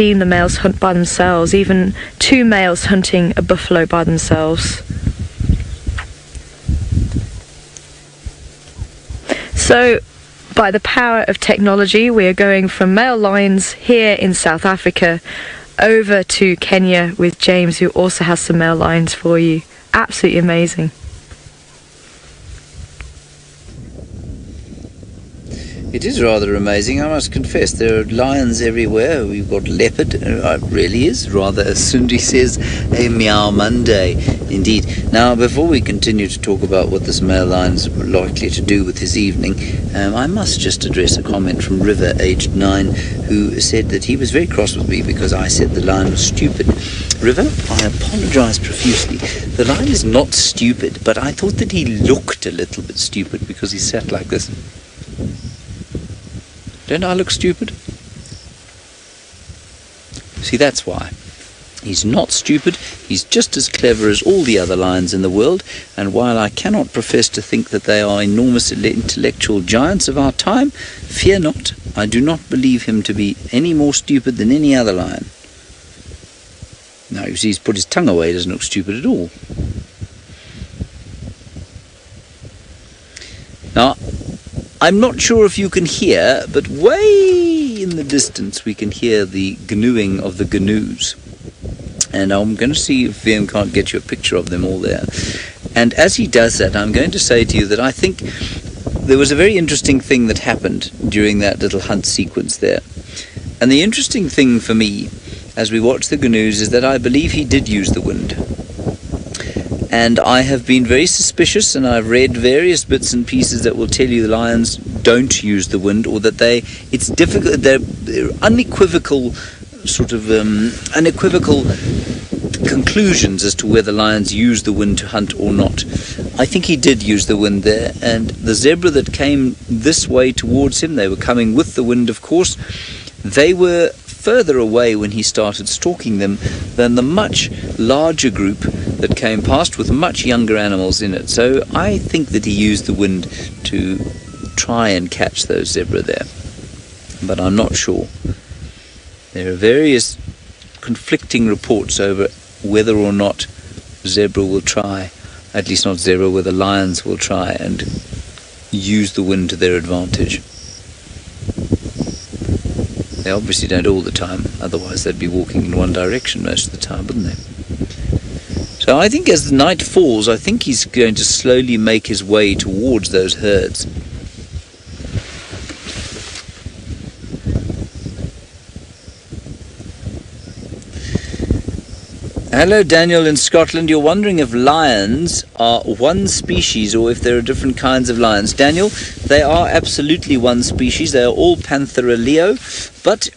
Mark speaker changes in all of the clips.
Speaker 1: seen the males hunt by themselves, even two males hunting a buffalo by themselves. So, by the power of technology, we are going from male lions here in South Africa over to Kenya with James, who also has some male lions for you. Absolutely amazing.
Speaker 2: It is rather amazing, I must confess. There are lions everywhere. We've got leopard. It really is rather, as Sundi says, a meow Monday indeed. Now, before we continue to talk about what this male lion is likely to do with his evening, I must just address a comment from River, aged 9, who said that he was very cross with me because I said the lion was stupid. River, I apologise profusely. The lion is not stupid, but I thought that he looked a little bit stupid because he sat like this. Don't I look stupid? See, that's why. He's not stupid, he's just as clever as all the other lions in the world, and while I cannot profess to think that they are enormous intellectual giants of our time, fear not, I do not believe him to be any more stupid than any other lion. Now, you see, he's put his tongue away, he doesn't look stupid at all. Now, I'm not sure if you can hear, but way in the distance we can hear the gnawing of the gnu's. And I'm going to see if VM can't get you a picture of them all there. And as he does that, I'm going to say to you that I think there was a very interesting thing that happened during that little hunt sequence there. And the interesting thing for me, as we watch the gnu's, is that I believe he did use the wind. And I have been very suspicious, and I've read various bits and pieces that will tell you the lions don't use the wind, or that it's difficult, they're unequivocal conclusions as to whether lions use the wind to hunt or not. I think he did use the wind there, and the zebra that came this way towards him, they were coming with the wind, of course, they were further away when he started stalking them than the much larger group that came past with much younger animals in it. So I think that he used the wind to try and catch those zebra there, but I'm not sure. There are various conflicting reports over whether or not zebra will try, at least not zebra, whether lions will try and use the wind to their advantage. They obviously don't all the time, otherwise they'd be walking in one direction most of the time, wouldn't they? So I think as the night falls, I think he's going to slowly make his way towards those herds. Hello Daniel in Scotland, you're wondering if lions are one species or if there are different kinds of lions. Daniel, they are absolutely one species, they are all Panthera leo, but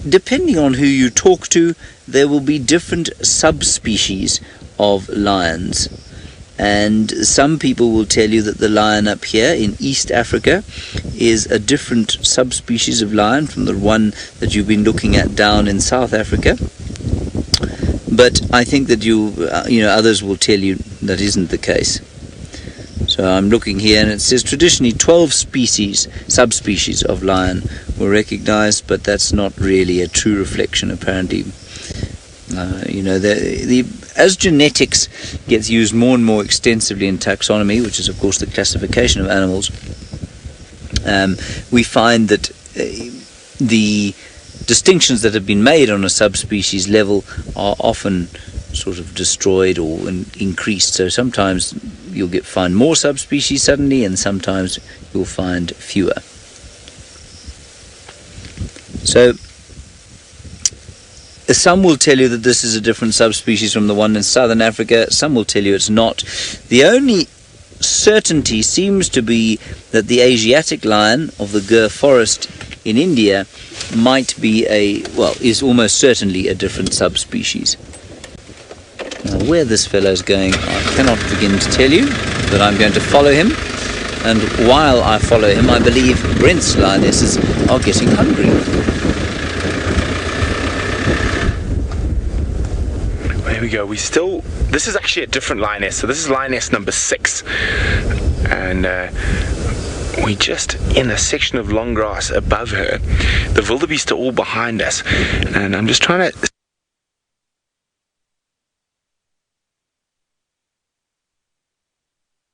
Speaker 2: depending on who you talk to, there will be different subspecies of lions. And some people will tell you that the lion up here in East Africa is a different subspecies of lion from the one that you've been looking at down in South Africa. But I think that others will tell you that isn't the case. So I'm looking here, and it says traditionally 12 subspecies of lion were recognized, but that's not really a true reflection, apparently. As genetics gets used more and more extensively in taxonomy, which is of course the classification of animals, we find that the distinctions that have been made on a subspecies level are often sort of destroyed or increased. So sometimes you'll find more subspecies suddenly, and sometimes you'll find fewer. So some will tell you that this is a different subspecies from the one in southern Africa. Some will tell you it's not. The only certainty seems to be that the Asiatic lion of the Gir forest in India might be is almost certainly a different subspecies. Now, where this fellow is going, I cannot begin to tell you, but I'm going to follow him. And while I follow him, I believe Brent's lionesses are getting hungry.
Speaker 3: Here we go. This is actually a different lioness. So this is lioness number 6. And we're just in a section of long grass above her. The wildebeest are all behind us, and I'm just trying to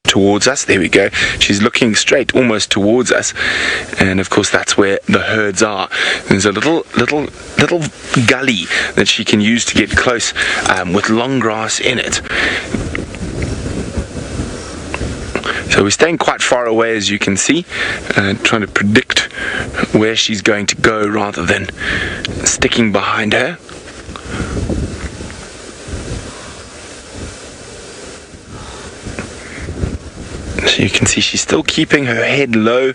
Speaker 3: towards us. There we go. She's looking straight almost towards us, and of course that's where the herds are. There's a little gully that she can use to get close, with long grass in it. So we're staying quite far away, as you can see, trying to predict where she's going to go rather than sticking behind her. So you can see she's still keeping her head low.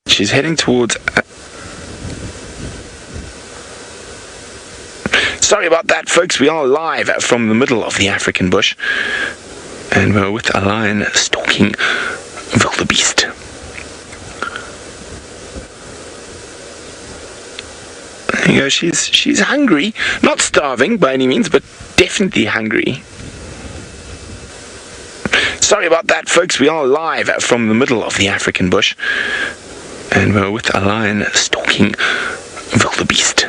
Speaker 3: She's heading towards... Sorry about that, folks. We are live from the middle of the African bush, and we're with a lion stalking wildebeest. There you go. She's hungry, not starving by any means, but definitely hungry. Sorry about that, folks. We are live from the middle of the African bush, and we're with a lion stalking wildebeest.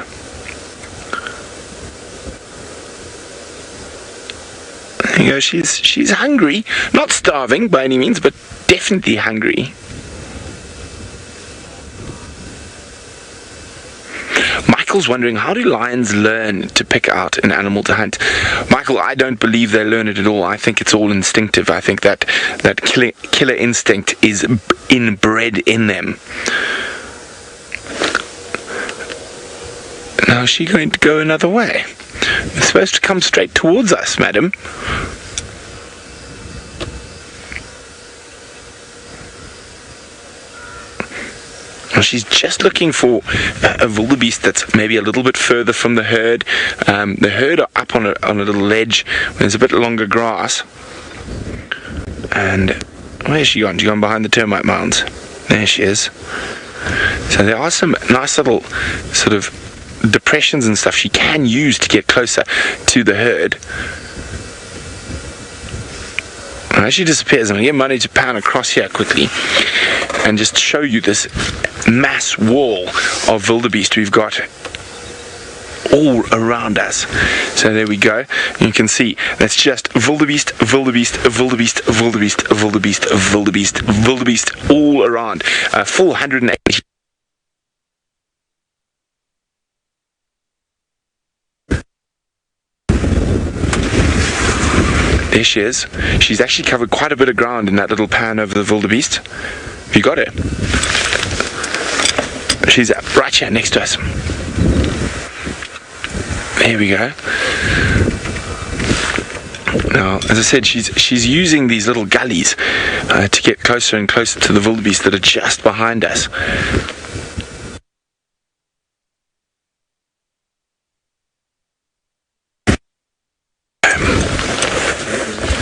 Speaker 3: There you go. She's hungry, not starving by any means, but definitely hungry. Michael's wondering, how do lions learn to pick out an animal to hunt? Michael, I don't believe they learn it at all. I think it's all instinctive. I think that killer instinct is inbred in them. Now, is she going to go another way? You're supposed to come straight towards us, madam. She's just looking for a wildebeest that's maybe a little bit further from the herd. The herd are up on a little ledge where there's a bit longer grass. And where's she gone? She's gone behind the termite mounds. There she is. So there are some nice little sort of depressions and stuff she can use to get closer to the herd. As she disappears, I'm going to get Money to pan across here quickly and just show you this mass wall of wildebeest we've got all around us. So there we go. You can see that's just wildebeest, wildebeest, wildebeest, wildebeest, wildebeest, wildebeest, wildebeest all around. A full 180. There she is. She's actually covered quite a bit of ground in that little pan over the wildebeest. Have you got her? She's right here next to us. There we go. Now, as I said, she's using these little gullies to get closer and closer to the wildebeest that are just behind us.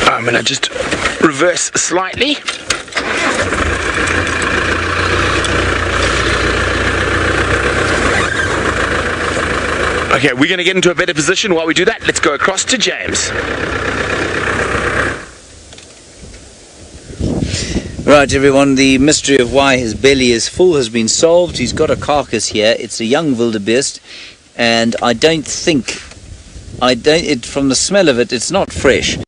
Speaker 3: I'm going to just reverse slightly. Okay, we're going to get into a better position. While we do that, let's go across to James.
Speaker 2: Right, everyone, the mystery of why his belly is full has been solved. He's got a carcass here. It's a young wildebeest, and I don't think, from the smell of it, it's not fresh.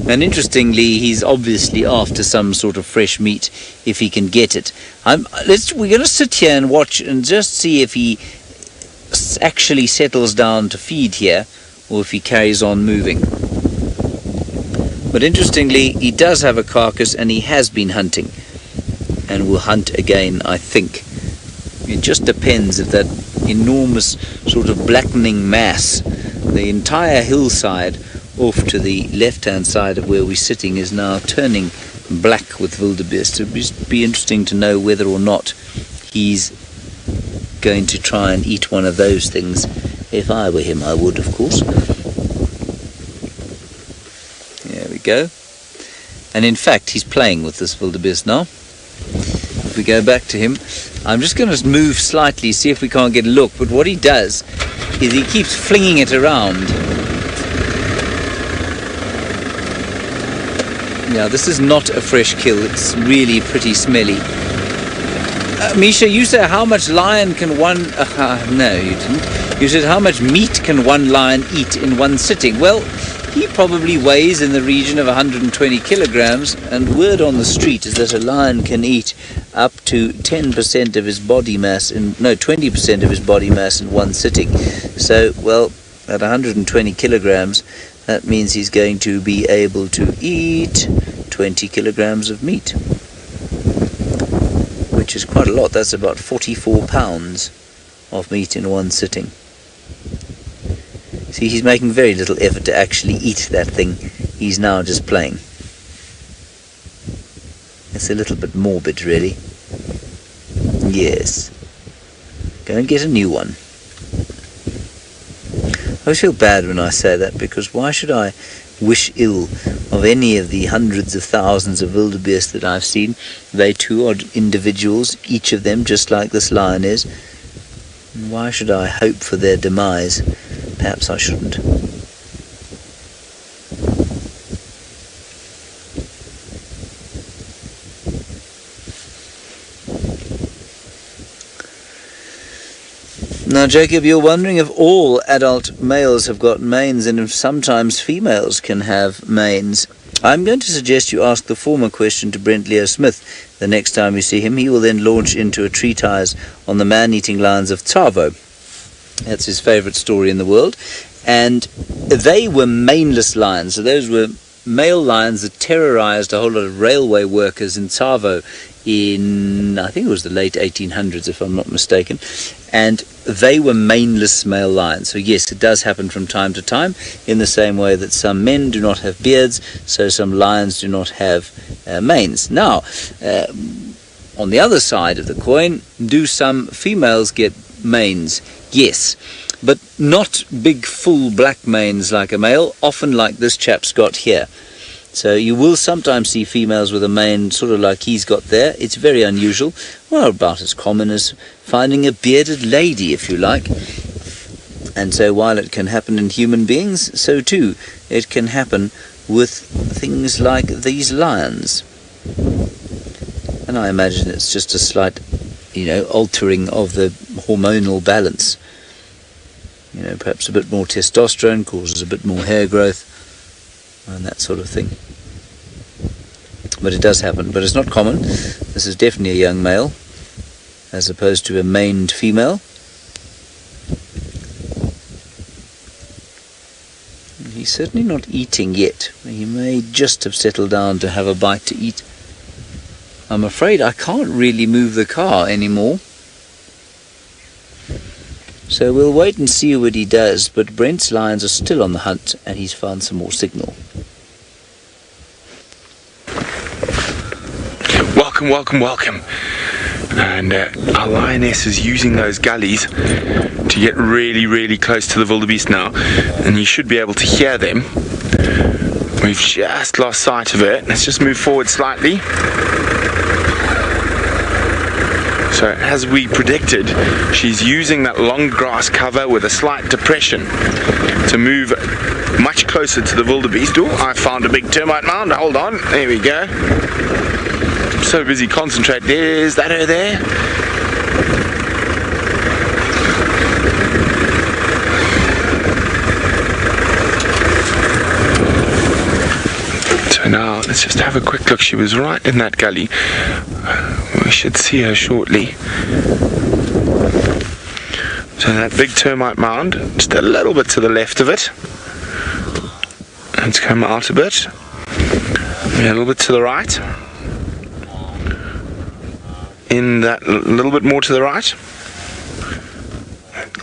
Speaker 2: And interestingly, he's obviously after some sort of fresh meat, if he can get it. We're going to sit here and watch and just see if he actually settles down to feed here, or if he carries on moving. But interestingly, he does have a carcass, and he has been hunting, and will hunt again, I think. It just depends if that enormous sort of blackening mass, the entire hillside off to the left-hand side of where we're sitting, is now turning black with wildebeest. It would be interesting to know whether or not he's going to try and eat one of those things. If I were him, I would, of course. There we go. And in fact, he's playing with this wildebeest now. If we go back to him, I'm just going to move slightly, see if we can't get a look. But what he does is he keeps flinging it around. Yeah, this is not a fresh kill. It's really pretty smelly. Misha, you said how much lion can one... no, you didn't. You said how much meat can one lion eat in one sitting? Well, he probably weighs in the region of 120 kilograms, and word on the street is that a lion can eat up to 10% of his body mass, 20% of his body mass in one sitting. So, well, at 120 kilograms, that means he's going to be able to eat 20 kilograms of meat, which is quite a lot. That's about 44 pounds of meat in one sitting. See, he's making very little effort to actually eat that thing. He's now just playing. It's a little bit morbid, really. Yes. Go and get a new one. I always feel bad when I say that, because why should I wish ill of any of the hundreds of thousands of wildebeest that I've seen? They too are individuals, each of them just like this lion is. Why should I hope for their demise? Perhaps I shouldn't. Now, Jacob, you're wondering if all adult males have got manes and if sometimes females can have manes. I'm going to suggest you ask the former question to Brent Leo Smith the next time you see him. He will then launch into a treatise on the man-eating lions of Tsavo. That's his favourite story in the world. And they were maneless lions. So those were male lions that terrorised a whole lot of railway workers in Tsavo in, I think it was the late 1800s, if I'm not mistaken. And they were maneless male lions. So yes, it does happen from time to time, in the same way that some men do not have beards, so some lions do not have manes. Now, on the other side of the coin, do some females get manes? Yes, but not big full black manes like a male, often like this chap's got here. So you will sometimes see females with a mane sort of like he's got there. It's very unusual. Well, about as common as finding a bearded lady, if you like. And so while it can happen in human beings, so too it can happen with things like these lions. And I imagine it's just a slight, altering of the hormonal balance. Perhaps a bit more testosterone causes a bit more hair growth and that sort of thing. But it does happen, but it's not common. This is definitely a young male as opposed to a maned female. He's certainly not eating yet. He may just have settled down to have a bite to eat. I'm afraid I can't really move the car anymore. So we'll wait and see what he does, but Brent's lions are still on the hunt and he's found some more signal.
Speaker 3: Welcome. And our lioness is using those gullies to get really close to the wildebeest now, and you should be able to hear them. We've just lost sight of it. Let's just move forward slightly. So as we predicted, she's using that long grass cover with a slight depression to move much closer to the wildebeest. Oh, I found a big termite mound. Hold on, there we go. I'm so busy concentrating. There's that her there. So now let's just have a quick look. She was right in that gully. We should see her shortly. So that big termite mound, just a little bit to the left of it. Let's come out a bit. A little bit to the right. In that little bit more to the right.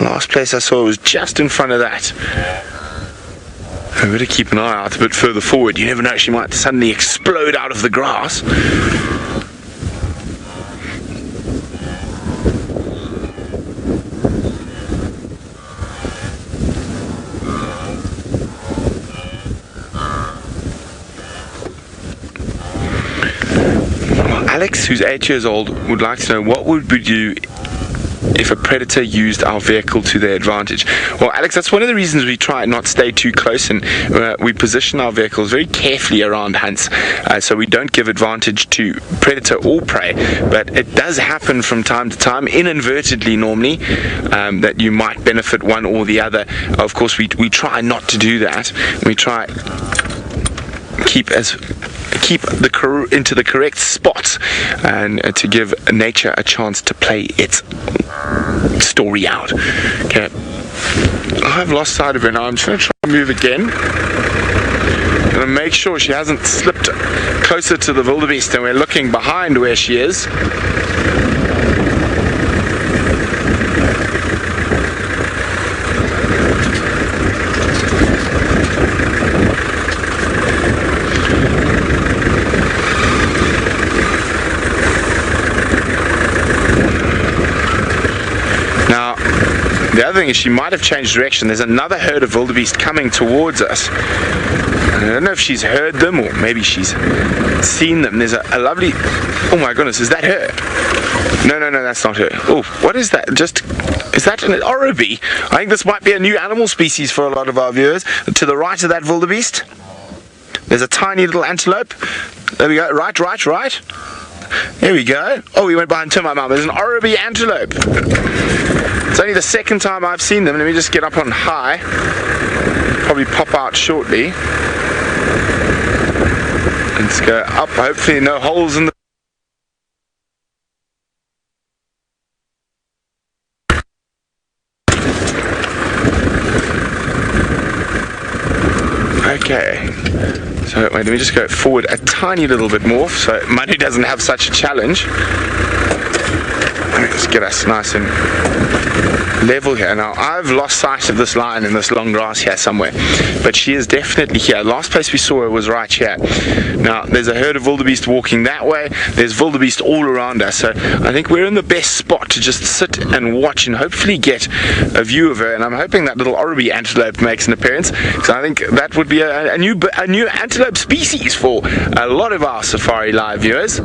Speaker 3: Last place I saw was just in front of that. I better keep an eye out a bit further forward. You never know, she might suddenly explode out of the grass. Alex, who's 8 years old, would like to know what would we do if a predator used our vehicle to their advantage. Well, Alex, that's one of the reasons we try and not stay too close, and we position our vehicles very carefully around hunts, so we don't give advantage to predator or prey. But it does happen from time to time, inadvertently normally, that you might benefit one or the other. Of course, we try not to do that. We try keep into the correct spots, and to give nature a chance to play its story out. Okay, I've lost sight of her now. I'm just going to try and move again. Going to make sure she hasn't slipped closer to the wildebeest, and we're looking behind where she is. The other thing is she might have changed direction. There's another herd of wildebeest coming towards us. I don't know if she's heard them or maybe she's seen them. There's a lovely... Oh my goodness, is that her? No, that's not her. Oh, what is that? Is that an oribi? I think this might be a new animal species for a lot of our viewers. To the right of that wildebeest, there's a tiny little antelope. There we go. Right. There we go. Oh, we went behind to my mum. There's an oribi antelope. It's only the second time I've seen them. Let me just get up on high. Probably pop out shortly. Let's go up. Hopefully no holes in the... Okay. So wait, let me just go forward a tiny little bit more so Manu doesn't have such a challenge. Let's get us nice and level here. Now, I've lost sight of this lion in this long grass here somewhere, but she is definitely here. Last place we saw her was right here. Now, there's a herd of wildebeest walking that way. There's wildebeest all around us, so I think we're in the best spot to just sit and watch and hopefully get a view of her. And I'm hoping that little oribi antelope makes an appearance, so I think that would be a new antelope species for a lot of our Safari Live viewers.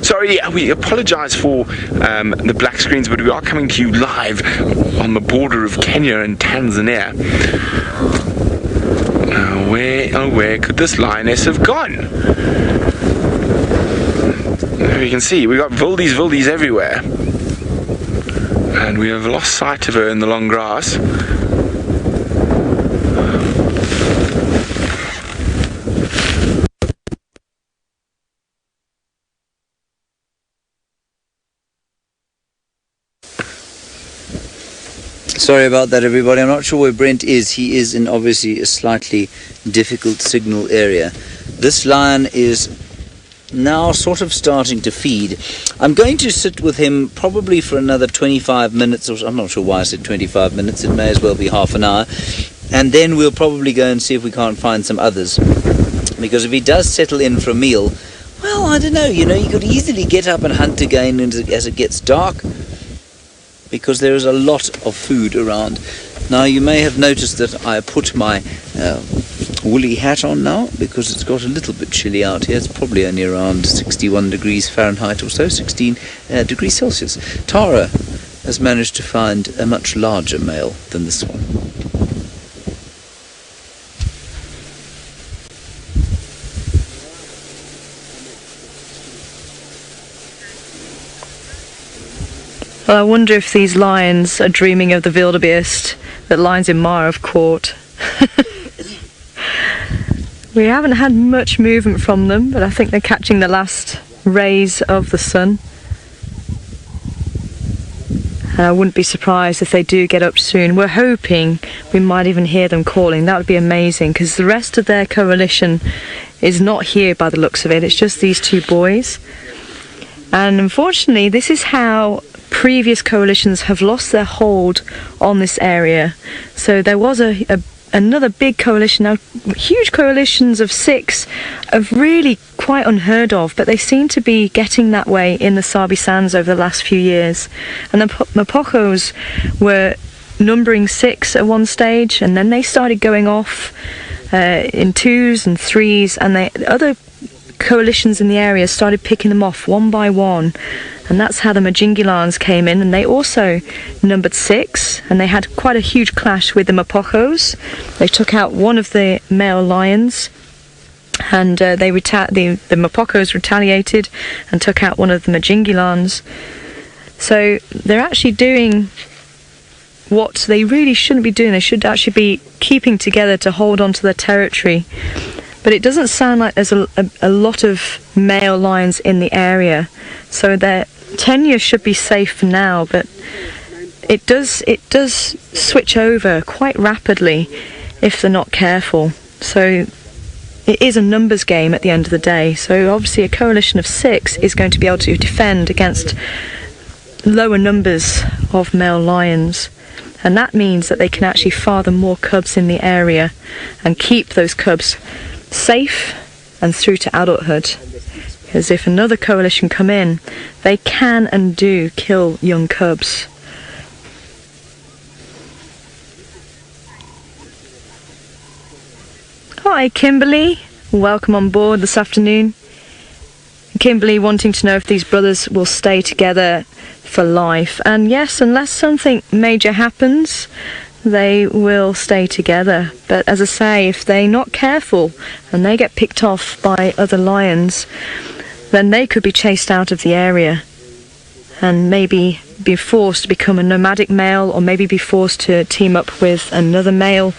Speaker 3: Sorry, we apologise for the black screens, but we are coming to you live on the border of Kenya and Tanzania. Where could this lioness have gone? There you can see, we got wildies everywhere. And we have lost sight of her in the long grass.
Speaker 2: Sorry about that, everybody. I'm not sure where Brent is. He is in obviously a slightly difficult signal area. This lion is now sort of starting to feed. I'm going to sit with him probably for another 25 minutes, or I'm not sure why I said 25 minutes. It may as well be half an hour. And then we'll probably go and see if we can't find some others. Because if he does settle in for a meal, well, I don't know, you could easily get up and hunt again as it gets dark, because there is a lot of food around. Now, you may have noticed that I put my woolly hat on now, because it's got a little bit chilly out here. It's probably only around 61 degrees Fahrenheit or so, 16 degrees Celsius. Tara has managed to find a much larger male than this one.
Speaker 1: Well, I wonder if these lions are dreaming of the wildebeest that lions in Mara have caught. We haven't had much movement from them, but I think they're catching the last rays of the sun. And I wouldn't be surprised if they do get up soon. We're hoping we might even hear them calling. That would be amazing, because the rest of their coalition is not here by the looks of it. It's just these two boys. And unfortunately, this is how previous coalitions have lost their hold on this area. So there was another big coalition, now huge coalitions of 6 of really quite unheard of, but they seem to be getting that way in the Sabi Sands over the last few years. And the Mapokos were numbering 6 at one stage, and then they started going off in 2s and 3s, and other coalitions in the area started picking them off one by one, and that's how the Majingilans came in, and they also numbered 6, and they had quite a huge clash with the Mapojos. They took out one of the male lions, and the Mapojos retaliated and took out one of the Majingilans. So they're actually doing what they really shouldn't be doing. They should actually be keeping together to hold on to their territory. But it doesn't sound like there's a lot of male lions in the area, so their tenure should be safe for now. But it does switch over quite rapidly if they're not careful. So it is a numbers game at the end of the day. So obviously a coalition of 6 is going to be able to defend against lower numbers of male lions. And that means that they can actually father more cubs in the area and keep those cubs safe and through to adulthood. Because if another coalition come in, they can and do kill young cubs. Hi Kimberly, welcome on board this afternoon. Kimberly wanting to know if these brothers will stay together for life, and yes, unless something major happens, they will stay together. But as I say, if they're not careful and they get picked off by other lions, then they could be chased out of the area and maybe be forced to become a nomadic male, or maybe be forced to team up with another male.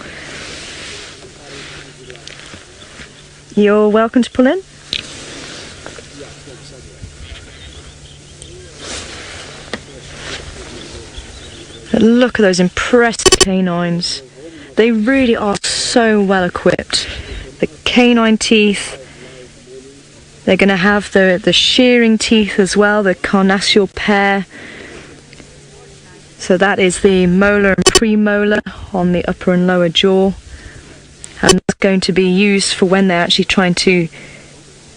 Speaker 1: You're welcome to pull in. Look at those impressive canines. They really are so well equipped. The canine teeth. They're going to have the shearing teeth as well, the carnassial pair. So that is the molar and premolar on the upper and lower jaw. And that's going to be used for when they're actually trying to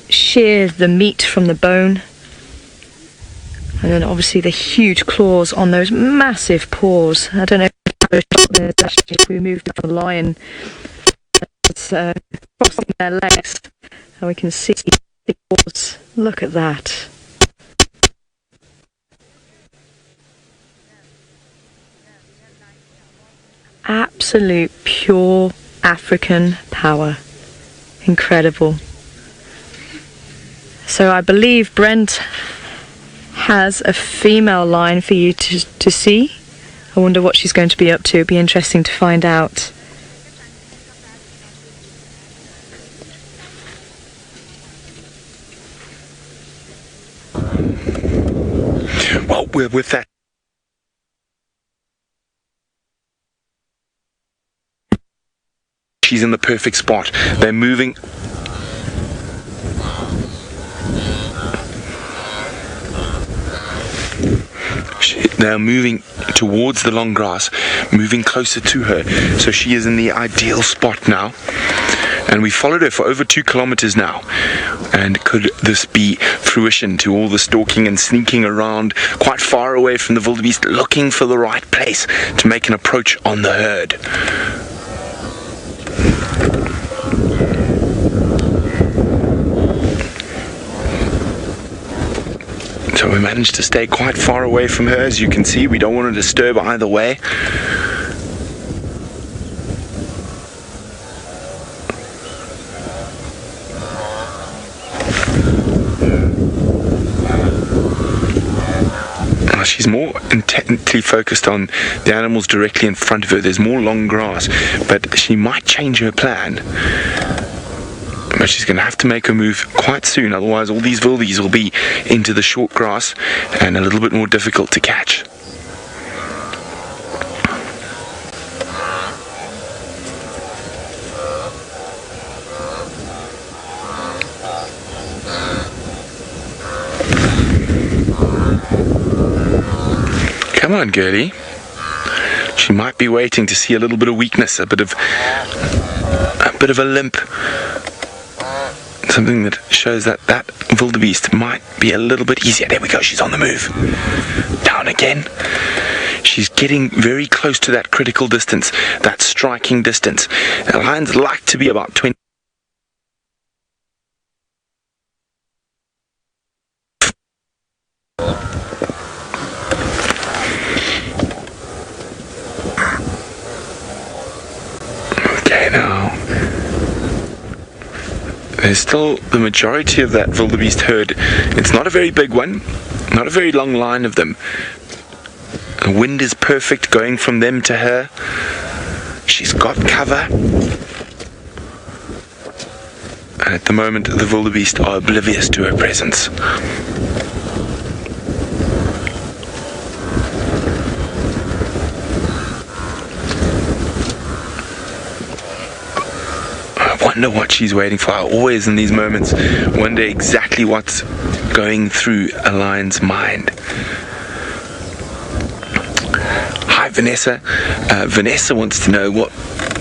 Speaker 1: shear the meat from the bone. And then obviously the huge claws on those massive paws. I don't know if we moved up the lion. It's crossing their legs, and we can see the paws. Look at that. Absolute pure African power. Incredible. So I believe Brent has a female lion for you to see. I wonder what she's going to be up to. It'd be interesting to find out.
Speaker 3: Well, we're with that. She's in the perfect spot. They're moving. They're moving towards the long grass, moving closer to her. So she is in the ideal spot now. And we followed her for over 2 kilometers now. And could this be fruition to all the stalking and sneaking around quite far away from the wildebeest, looking for the right place to make an approach on the herd? So we managed to stay quite far away from her. As you can see, we don't want to disturb either way. She's more intently focused on the animals directly in front of her. There's more long grass, but she might change her plan. But she's going to have to make her move quite soon, otherwise all these wildies will be into the short grass and a little bit more difficult to catch. Come on, girlie. She might be waiting to see a little bit of weakness, a bit of a limp. Something that shows that wildebeest might be a little bit easier. There we go, she's on the move. Down again. She's getting very close to that critical distance, that striking distance. Lions like to be about 20. Okay, now there's still the majority of that wildebeest herd. It's not a very big one, not a very long line of them. The wind is perfect going from them to her. She's got cover. And at the moment, the wildebeest are oblivious to her presence. I wonder what she's waiting for. I always, in these moments, wonder exactly what's going through a lion's mind. Hi, Vanessa. Vanessa wants to know what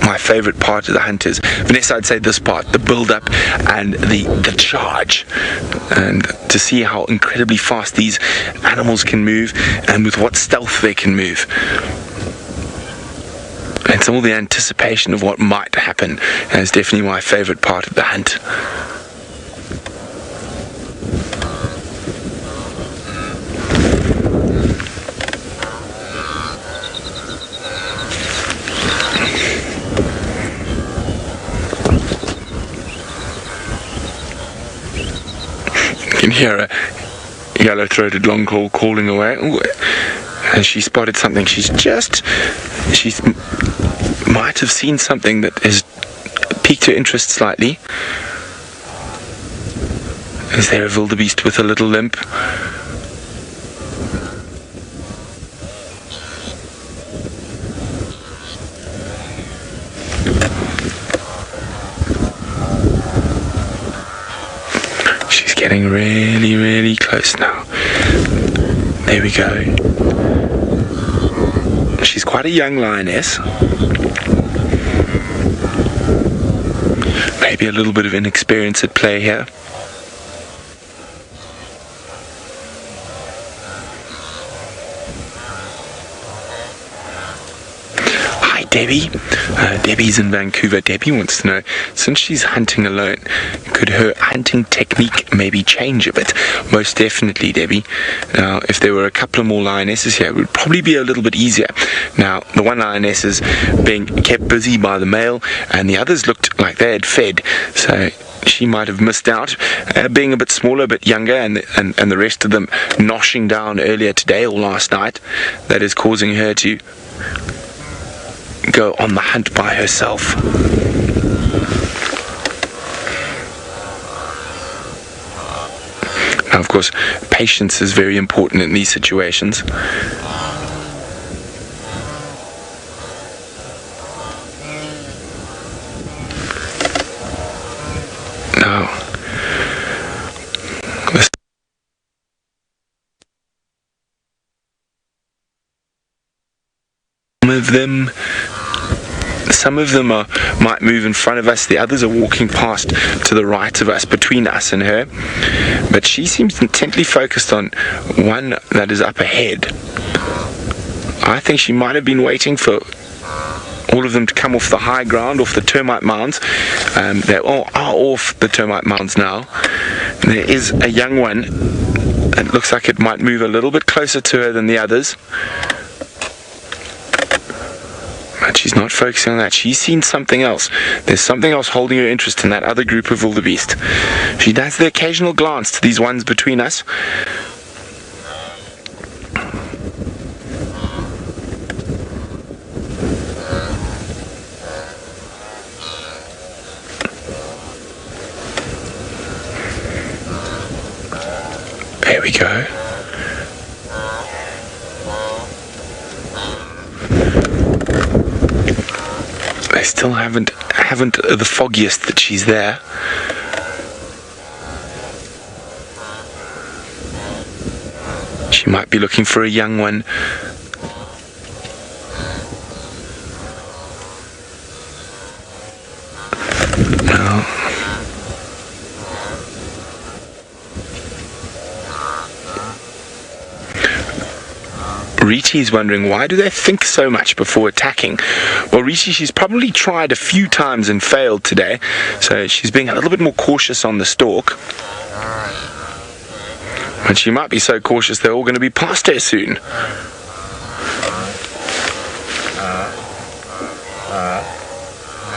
Speaker 3: my favorite part of the hunt is. Vanessa, I'd say this part, the build-up and the charge, and to see how incredibly fast these animals can move and with what stealth they can move. It's all the anticipation of what might happen, and it's definitely my favorite part of the hunt. You can hear a yellow-throated longclaw calling away. Ooh, and she spotted something. She might have seen something that has piqued her interest slightly. Is there a wildebeest with a little limp? She's getting really, really close now. There we go. She's quite a young lioness. Maybe a little bit of inexperience at play here. Hi, Debbie. Debbie's in Vancouver. Debbie wants to know, since she's hunting alone, could her hunting technique maybe change a bit? Most definitely, Debbie. Now, if there were a couple of more lionesses here, it would probably be a little bit easier. Now, the one lioness is being kept busy by the male, and the others looked like they had fed, so she might have missed out, being a bit smaller, a bit younger, and the rest of them noshing down earlier today or last night. That is causing her to go on the hunt by herself. Now, of course, patience is very important in these situations. Now, some of them might move in front of us, the others are walking past to the right of us, between us and her, but she seems intently focused on one that is up ahead. I think she might have been waiting for all of them to come off the high ground, off the termite mounds. They all are off the termite mounds now. There is a young one. It looks like it might move a little bit closer to her than the others. But she's not focusing on that. She's seen something else. There's something else holding her interest in that other group of wildebeest. She does the occasional glance to these ones between us. There we go. They still haven't the foggiest that she's there. She might be looking for a young one. No. Riti's wondering, why do they think so much before attacking? Well, Riti, she's probably tried a few times and failed today, so she's being a little bit more cautious on the stalk. And she might be so cautious they're all going to be past her soon.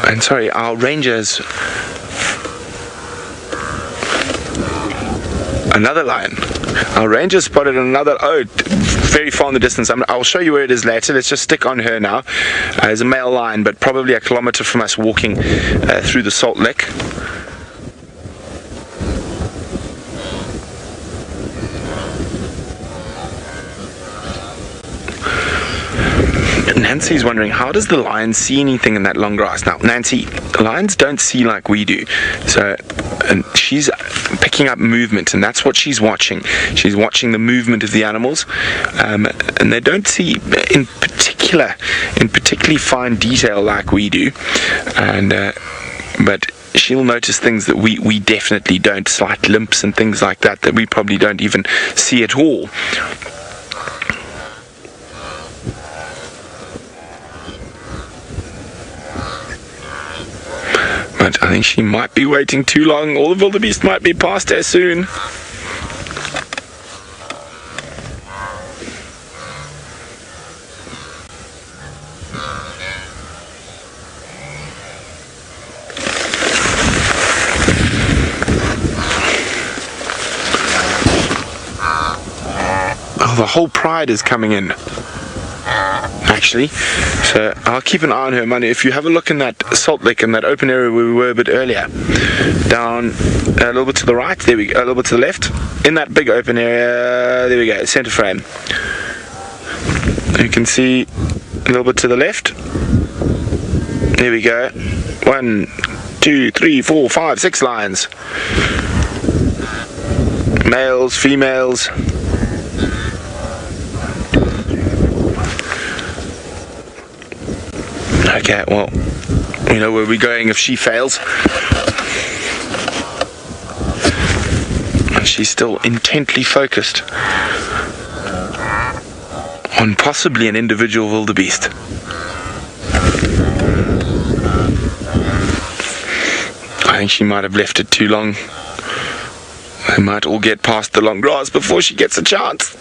Speaker 3: And sorry, our rangers... Another lion. Our ranger spotted another... Oh, very far in the distance. I'll show you where it is later. Let's just stick on her now. There's a male lion, but probably a kilometer from us, walking through the salt lick. Nancy's wondering, how does the lion see anything in that long grass? Now, Nancy, lions don't see like we do. So, and she's picking up movement, and that's what she's watching. She's watching the movement of the animals, and they don't see in particularly fine detail like we do. And but she'll notice things that we definitely don't, slight limps and things like that we probably don't even see at all. But I think she might be waiting too long. All the wildebeest might be past her soon. Oh, the whole pride is coming in, actually, so I'll keep an eye on her, Money. If you have a look in that salt lick, in that open area where we were a bit earlier, down a little bit to the right, there we go, a little bit to the left, in that big open area, there we go, center frame. You can see a little bit to the left, there we go, 1, 2, 3, 4, 5, 6 lions, males, females. Okay, well, we know where we're going if she fails. And she's still intently focused on possibly an individual wildebeest. I think she might have left it too long. They might all get past the long grass before she gets a chance.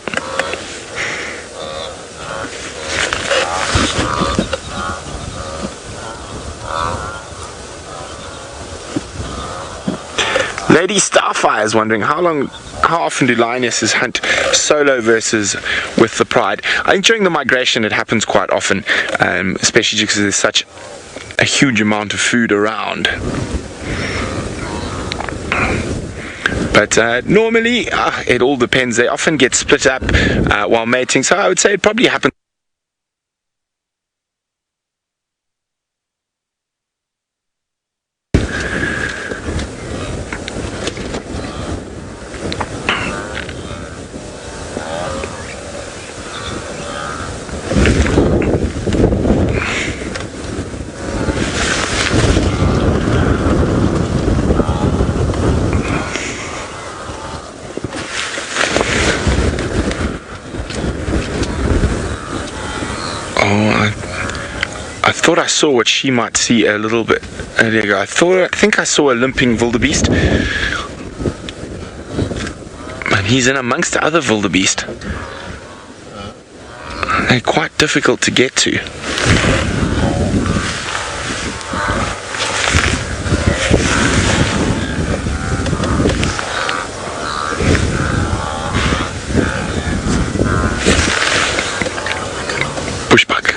Speaker 3: Lady Starfire is wondering how often do lionesses hunt solo versus with the pride. I think during the migration it happens quite often, especially because there's such a huge amount of food around. But normally it all depends. They often get split up while mating, so I would say it probably happens. I thought I saw what she might see a little bit earlier ago. I think I saw a limping wildebeest, and he's in amongst the other wildebeest. They're quite difficult to get to. Bushbuck.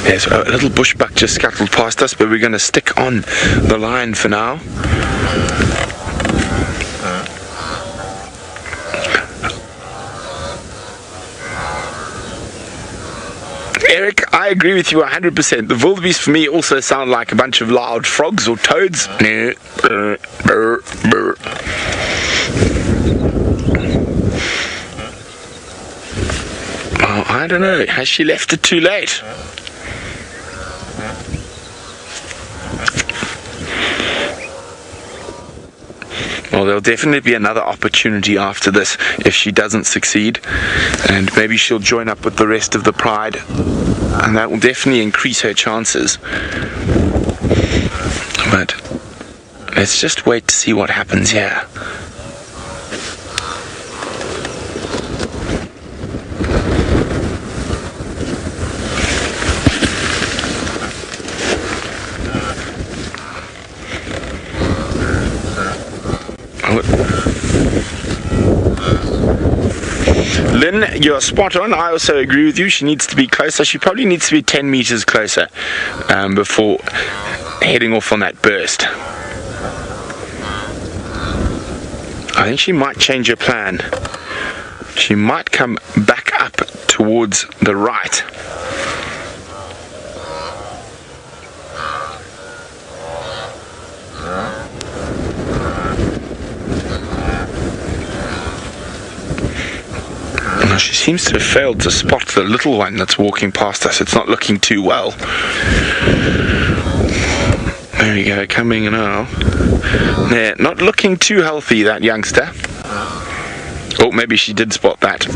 Speaker 3: Yes, a little bushbuck just scuttled past us, but we're going to stick on the line for now. Eric, I agree with you 100%. The wildebeest for me also sound like a bunch of loud frogs or toads. Oh, I don't know. Has she left it too late? Well, there'll definitely be another opportunity after this if she doesn't succeed, and maybe she'll join up with the rest of the pride, and that will definitely increase her chances. But let's just wait to see what happens here. Lynn, you're spot on. I also agree with you. She needs to be closer. She probably needs to be 10 meters closer before heading off on that burst. I think she might change her plan. She might come back up towards the right. She seems to have failed to spot the little one that's walking past us. It's not looking too well. There we go, coming now. Yeah, not looking too healthy, that youngster. Oh, maybe she did spot that.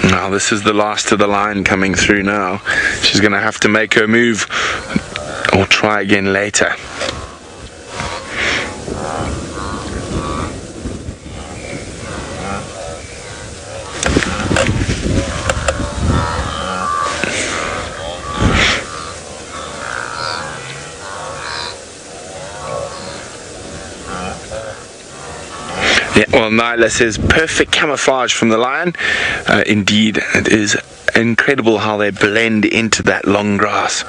Speaker 3: Now this is the last of the line coming through now. She's going to have to make her move or try again later. Yeah, well, Nyla says perfect camouflage from the lion. Indeed, it is incredible how they blend into that long grass.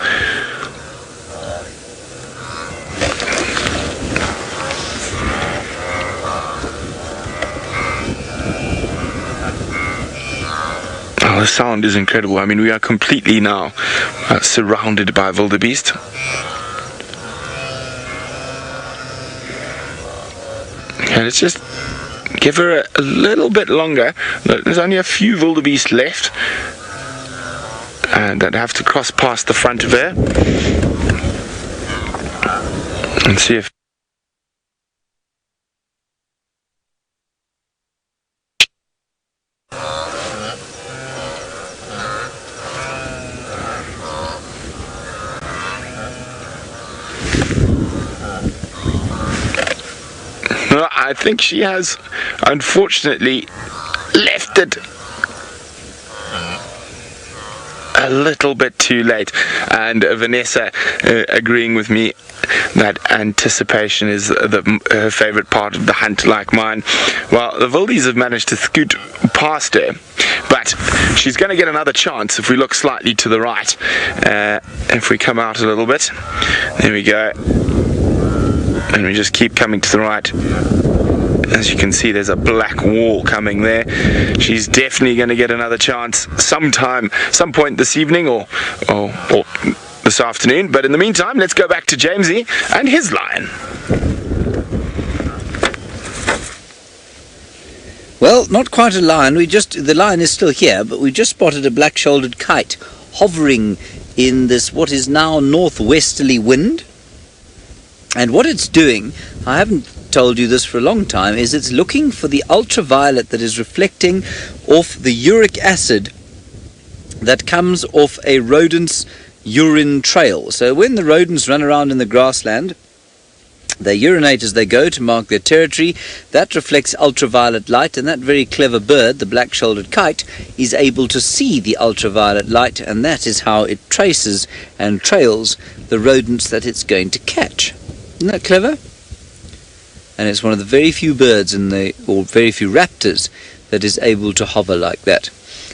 Speaker 3: Oh, the sound is incredible. I mean, we are completely now surrounded by wildebeest. And let's just give her a little bit longer. There's only a few wildebeest left, and I'd have to cross past the front of her and see if I think she has, unfortunately, left it a little bit too late. And Vanessa agreeing with me that anticipation is her favourite part of the hunt, like mine. Well, the wildies have managed to scoot past her, but she's going to get another chance if we look slightly to the right. If we come out a little bit, there we go. And we just keep coming to the right. As you can see, there's a black wall coming there. She's definitely going to get another chance some point this evening or this afternoon. But in the meantime, let's go back to Jamesy and his lion.
Speaker 2: Well, not quite a lion. The lion is still here, but we just spotted a black-shouldered kite hovering in this what is now northwesterly wind. And what it's doing, I haven't told you this for a long time, is it's looking for the ultraviolet that is reflecting off the uric acid that comes off a rodent's urine trail. So when the rodents run around in the grassland, they urinate as they go to mark their territory. That reflects ultraviolet light, and that very clever bird, the black-shouldered kite, is able to see the ultraviolet light, and that is how it traces and trails the rodents that it's going to catch. Isn't that clever? And it's one of the very few birds or very few raptors that is able to hover like that.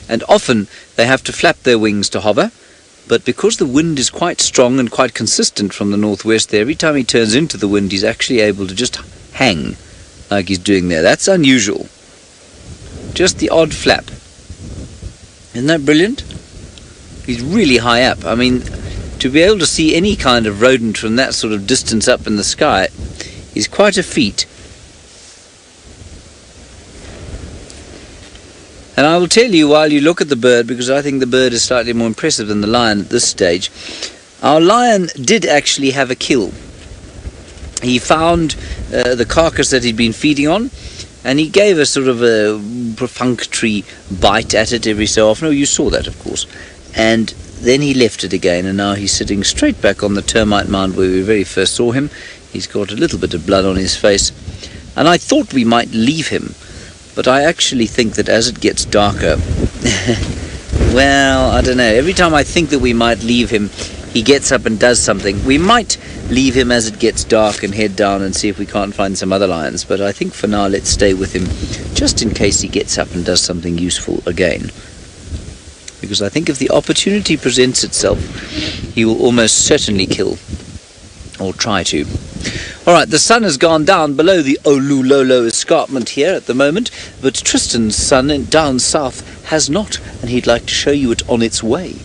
Speaker 2: And often they have to flap their wings to hover, but because the wind is quite strong and quite consistent from the northwest there, every time he turns into the wind he's actually able to just hang like he's doing there. That's unusual. Just the odd flap. Isn't that brilliant? He's really high up. I mean, to be able to see any kind of rodent from that sort of distance up in the sky is quite a feat. And I will tell you while you look at the bird, because I think the bird is slightly more impressive than the lion at this stage. Our lion did actually have a kill. He found the carcass that he'd been feeding on, and he gave a sort of a perfunctory bite at it every so often. Oh, you saw that, of course. And then he left it again, and now he's sitting straight back on the termite mound where we very first saw him. He's got a little bit of blood on his face, and I thought we might leave him, but I actually think that as it gets darker, well, I don't know, every time I think that we might leave him, he gets up and does something. We might leave him as it gets dark and head down and see if we can't find some other lions, but I think for now let's stay with him just in case he gets up and does something useful again, because I think if the opportunity presents itself, he will almost certainly kill, or try to. Alright, the sun has gone down below the Olulolo escarpment here at the moment, but Tristan's sun down south has not, and he'd like to show you it on its way.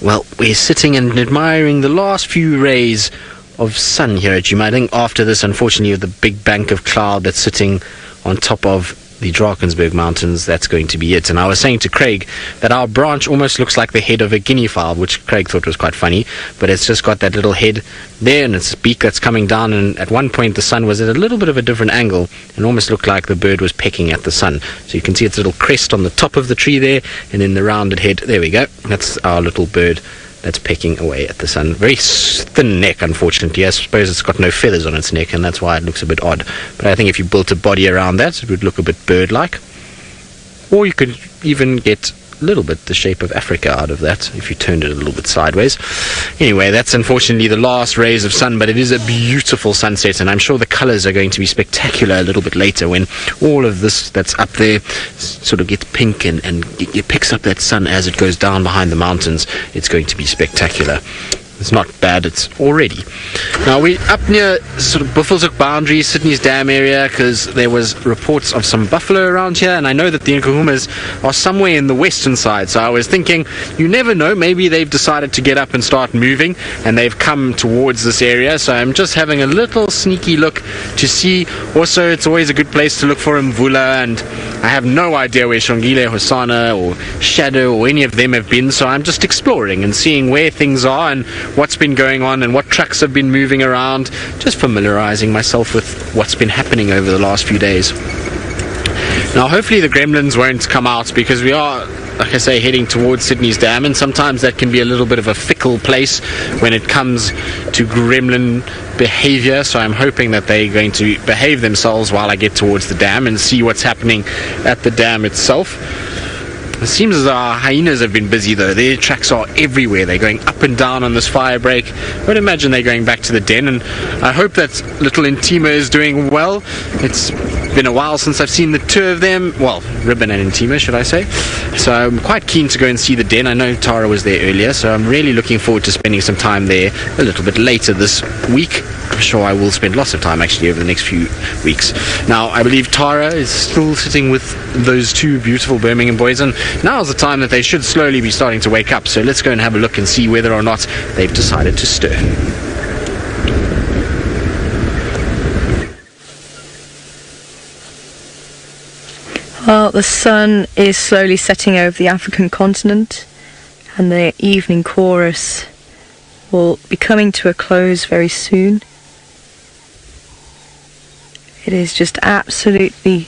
Speaker 4: Well, we're sitting and admiring the last few rays of sun here at Djuma. I think after this, unfortunately, the big bank of cloud that's sitting on top of the Drakensberg Mountains, that's going to be it. And I was saying to Craig that our branch almost looks like the head of a guinea fowl, which Craig thought was quite funny, but it's just got that little head there and its beak that's coming down, and at one point the sun was at a little bit of a different angle and almost looked like the bird was pecking at the sun. So you can see its little crest on the top of the tree there, and then the rounded head. There we go. That's our little bird that's pecking away at the sun. Very thin neck, unfortunately. I suppose it's got no feathers on its neck, and that's why it looks a bit odd. But I think if you built a body around that, it would look a bit bird-like. Or you could even get a little bit the shape of Africa out of that, if you turned it a little bit sideways. Anyway, that's unfortunately the last rays of sun, but it is a beautiful sunset, and I'm sure the colours are going to be spectacular a little bit later when all of this that's up there sort of gets pink and it picks up that sun as it goes down behind the mountains. It's going to be spectacular. It's not bad, it's already. Now we're up near sort of Buffelshoek boundary, Sydney's Dam area, because there was reports of some buffalo around here, and I know that the Nkuhumas are somewhere in the western side, so I was thinking, you never know, maybe they've decided to get up and start moving, and they've come towards this area, so I'm just having a little sneaky look to see. Also, it's always a good place to look for Mvula, and I have no idea where Shongile, Hosanna, or Shadow, or any of them have been, so I'm just exploring and seeing where things are and what's been going on and what trucks have been moving around, just familiarizing myself with what's been happening over the last few days. Now hopefully the gremlins won't come out, because we are, like I say, heading towards Sydney's Dam, and sometimes that can be a little bit of a fickle place when it comes to gremlin behavior, so I'm hoping that they're going to behave themselves while I get towards the dam and see what's happening at the dam itself. It seems as though our hyenas have been busy though. Their tracks are everywhere. They're going up and down on this fire break. I would imagine they're going back to the den, and I hope that little Intima is doing well. It's been a while since I've seen the two of them. Well, Ribbon and Intima, should I say. So I'm quite keen to go and see the den. I know Tara was there earlier, so I'm really looking forward to spending some time there a little bit later this week. I'm sure I will spend lots of time actually over the next few weeks. Now, I believe Tara is still sitting with those two beautiful Birmingham boys, and now's the time that they should slowly be starting to wake up. So let's go and have a look and see whether or not they've decided to stir.
Speaker 1: Well, the sun is slowly setting over the African continent, and the evening chorus will be coming to a close very soon. It is just absolutely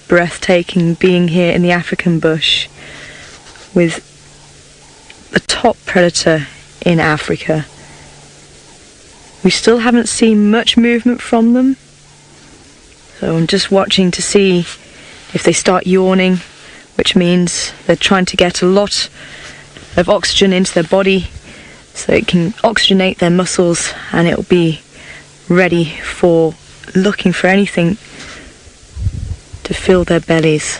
Speaker 1: breathtaking being here in the African bush with the top predator in Africa. We still haven't seen much movement from them, so I'm just watching to see if they start yawning, which means they're trying to get a lot of oxygen into their body so it can oxygenate their muscles, and it'll be ready for looking for anything to fill their bellies.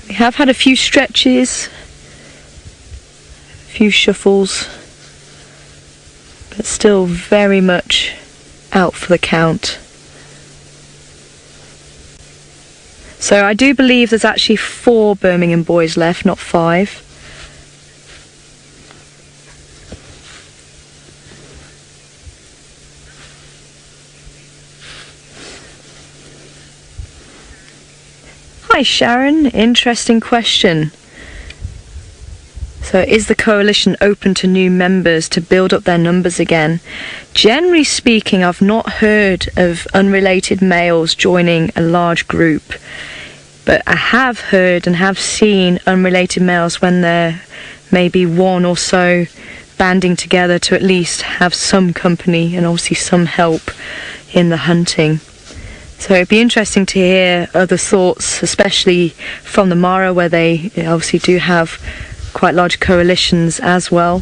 Speaker 1: We have had a few stretches, a few shuffles, but still very much out for the count. So I do believe there's actually 4 Birmingham boys left, not 5. Hi Sharon, interesting question. So is the coalition open to new members to build up their numbers again? Generally speaking, I've not heard of unrelated males joining a large group, but I have heard and have seen unrelated males when they're maybe one or so banding together to at least have some company and obviously some help in the hunting. So it'd be interesting to hear other thoughts, especially from the Mara, where they obviously do have quite large coalitions as well,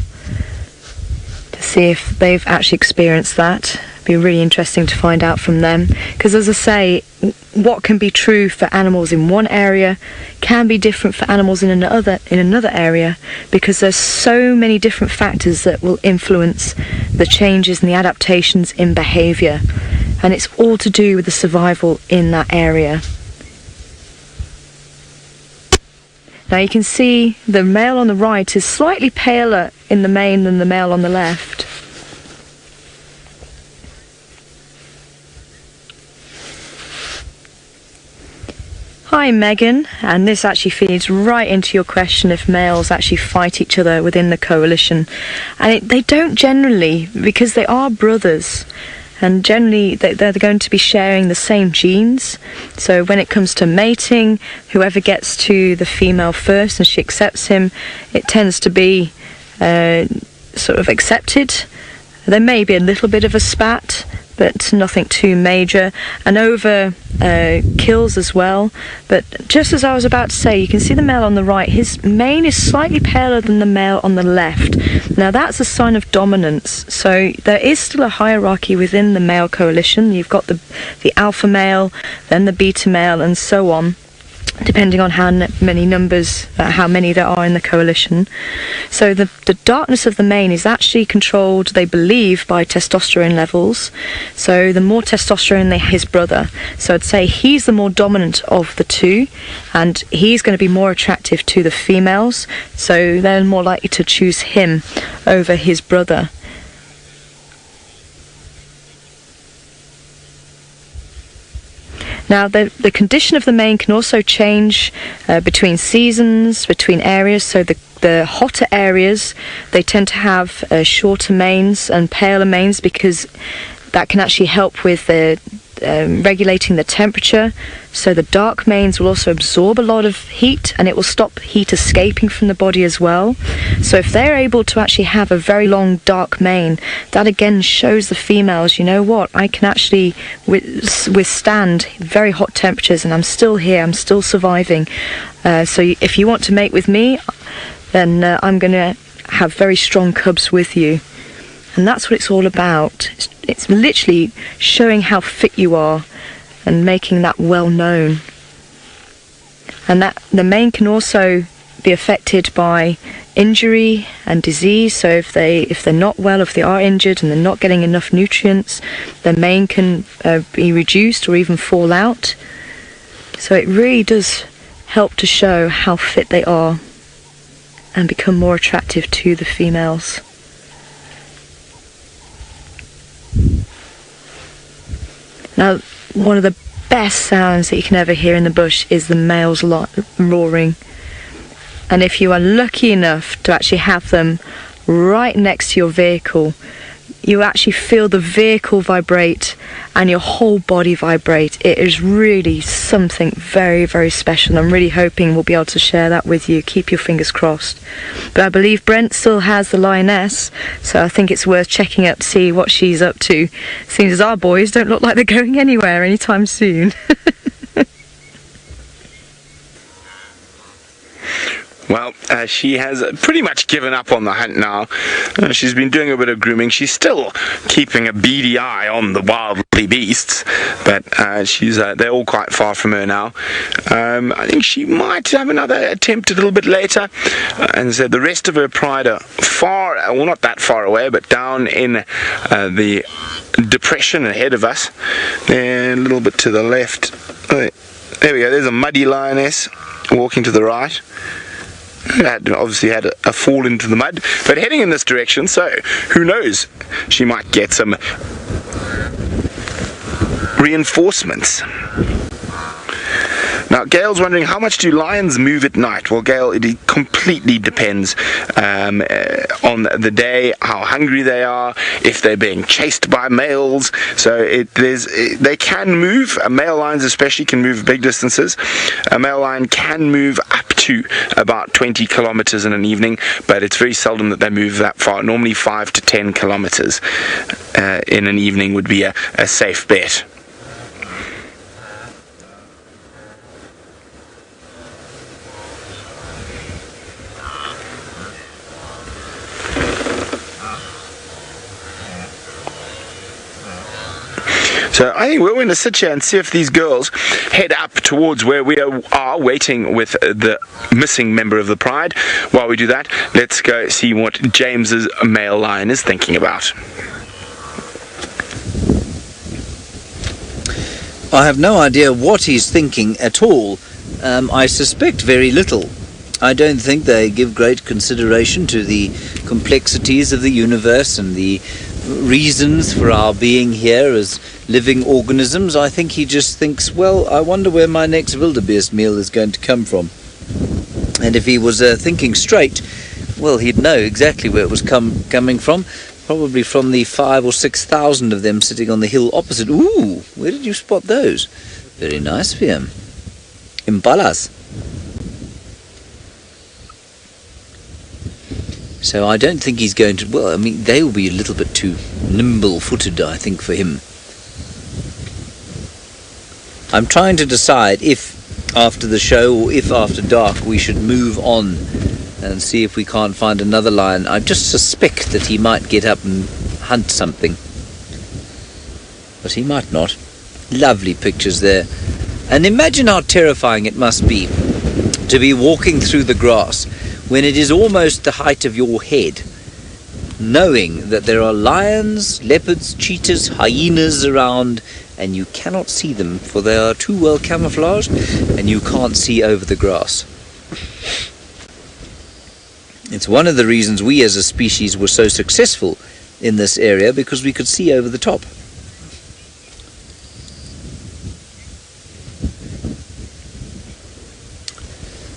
Speaker 1: to see if they've actually experienced that. It'd be really interesting to find out from them, because as I say, what can be true for animals in one area can be different for animals in another area, because there's so many different factors that will influence the changes and the adaptations in behaviour, and it's all to do with the survival in that area. Now you can see the male on the right is slightly paler in the mane than the male on the left. Hi Megan, and this actually feeds right into your question if males actually fight each other within the coalition. And they don't generally, because they are brothers. And generally they're going to be sharing the same genes. So when it comes to mating, whoever gets to the female first and she accepts him, it tends to be sort of accepted. There may be a little bit of a spat, but nothing too major, and over kills as well. But just as I was about to say, you can see the male on the right, his mane is slightly paler than the male on the left. Now that's a sign of dominance, so there is still a hierarchy within the male coalition. You've got the alpha male, then the beta male, and so on, depending on how many there are in the coalition. So the darkness of the mane is actually controlled, they believe, by testosterone levels. So the more testosterone his brother. So I'd say he's the more dominant of the two, and he's going to be more attractive to the females. So they're more likely to choose him over his brother. Now the condition of the mane can also change between seasons, between areas. So the hotter areas, they tend to have shorter manes and paler manes, because that can actually help with regulating the temperature. So the dark manes will also absorb a lot of heat, and it will stop heat escaping from the body as well. So if they're able to actually have a very long dark mane, that again shows the females, you know what, I can actually withstand very hot temperatures, and I'm still here, I'm still surviving. So if you want to mate with me, then I'm going to have very strong cubs with you. And that's what it's all about. It's literally showing how fit you are and making that well known. And that the mane can also be affected by injury and disease. So if they're not well, if they are injured and they're not getting enough nutrients, their mane can be reduced or even fall out. So it really does help to show how fit they are and become more attractive to the females. Now, one of the best sounds that you can ever hear in the bush is the males roaring. And if you are lucky enough to actually have them right next to your vehicle, you actually feel the vehicle vibrate and your whole body vibrate. It is really something very, very special. I'm really hoping we'll be able to share that with you. Keep your fingers crossed. But I believe Brent still has the Lioness, so I think it's worth checking up to see what she's up to, seeing as our boys don't look like they're going anywhere anytime soon.
Speaker 3: Well, she has pretty much given up on the hunt now. She's been doing a bit of grooming. She's still keeping a beady eye on the wildly beasts, but they're all quite far from her now. I think she might have another attempt a little bit later. And so the rest of her pride are not that far away, but down in the depression ahead of us. And a little bit to the left. There we go, there's a muddy lioness walking to the right. Obviously had a fall into the mud, but heading in this direction, so who knows, she might get some reinforcements. Now, Gail's wondering, how much do lions move at night? Well, Gail, it completely depends on the day, how hungry they are, if they're being chased by males. So they can move. Male lions especially can move big distances. A male lion can move up to about 20 kilometers in an evening, but it's very seldom that they move that far. Normally 5 to 10 kilometers in an evening would be a safe bet. So I think we're going to sit here and see if these girls head up towards where we are waiting with the missing member of the pride. While we do that, let's go see what James's male lion is thinking about.
Speaker 2: I have no idea what he's thinking at all. I suspect very little. I don't think they give great consideration to the complexities of the universe and the reasons for our being here as living organisms. I think he just thinks, well, I wonder where my next wildebeest meal is going to come from. And if he was thinking straight, well, he'd know exactly where it was coming from. Probably from the 5,000 or 6,000 of them sitting on the hill opposite. Ooh, where did you spot those? Very nice for him. Impalas. So I don't think he's going to... Well, I mean, they will be a little bit too nimble-footed, I think, for him. I'm trying to decide if, after the show, or if after dark, we should move on and see if we can't find another lion. I just suspect that he might get up and hunt something. But he might not. Lovely pictures there. And imagine how terrifying it must be to be walking through the grass when it is almost the height of your head, knowing that there are lions, leopards, cheetahs, hyenas around, and you cannot see them, for they are too well camouflaged, and you can't see over the grass. It's one of the reasons we as a species were so successful in this area, because we could see over the top.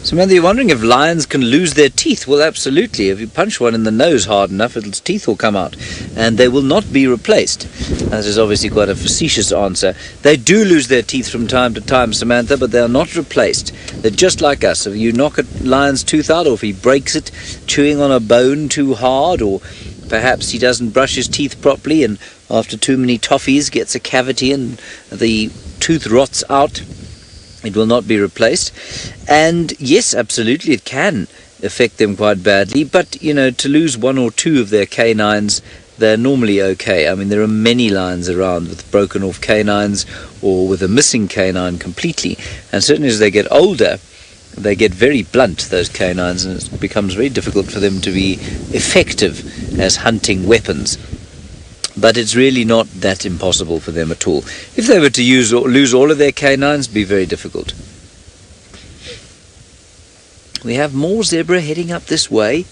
Speaker 2: Samantha, you're wondering if lions can lose their teeth? Well, absolutely. If you punch one in the nose hard enough, its teeth will come out, and they will not be replaced. That is obviously quite a facetious answer. They do lose their teeth from time to time, Samantha, but they are not replaced. They're just like us. If you knock a lion's tooth out, or if he breaks it chewing on a bone too hard, or perhaps he doesn't brush his teeth properly and after too many toffees gets a cavity and the tooth rots out, it will not be replaced. And yes, absolutely, it can affect them quite badly, but you know, to lose one or two of their canines, they're normally okay. I mean, there are many lions around with broken off canines or with a missing canine completely, and certainly as they get older, they get very blunt, those canines, and it becomes very difficult for them to be effective as hunting weapons. But it's really not that impossible for them at all. If they were to lose all of their canines, it'd be very difficult. We have more zebra heading up this way.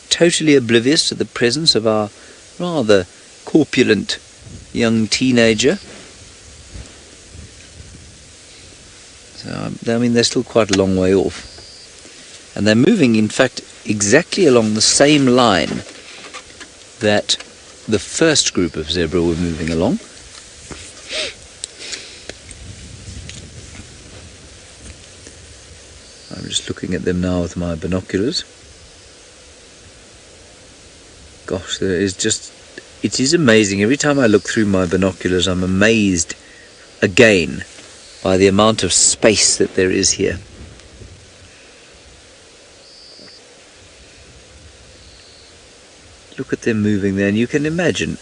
Speaker 2: Totally oblivious to the presence of our rather corpulent young teenager. So, I mean, they're still quite a long way off. And they're moving, in fact, exactly along the same line that the first group of zebra were moving along. I'm just looking at them now with my binoculars. Gosh, it is amazing. Every time I look through my binoculars, I'm amazed again by the amount of space that there is here. Look at them moving there, and you can imagine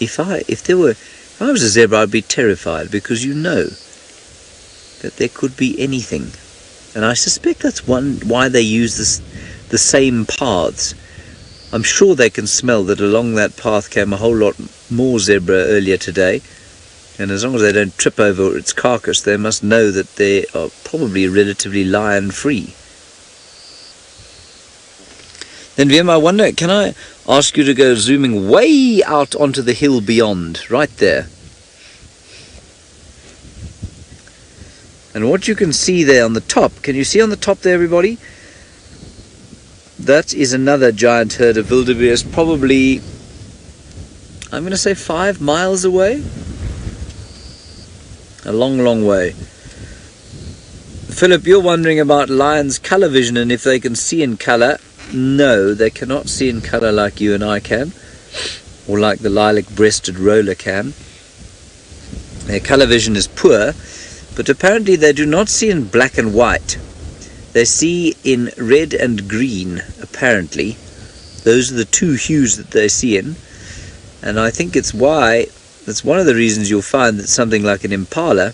Speaker 2: if I was a zebra, I'd be terrified, because you know that there could be anything, and I suspect that's why they use the same paths. I'm sure they can smell that along that path came a whole lot more zebra earlier today, and as long as they don't trip over its carcass, they must know that they are probably relatively lion-free. Then, Wiem, I wonder, can I ask you to go zooming way out onto the hill beyond, right there? And what you can see there on the top, can you see on the top there, everybody? That is another giant herd of wildebeest, probably, I'm going to say 5 miles away. A long, long way. Philip, you're wondering about lions' colour vision and if they can see in colour. No, they cannot see in colour like you and I can, or like the lilac-breasted roller can. Their colour vision is poor, but apparently they do not see in black and white. They see in red and green, apparently. Those are the two hues that they see in. And I think that's one of the reasons you'll find that something like an impala,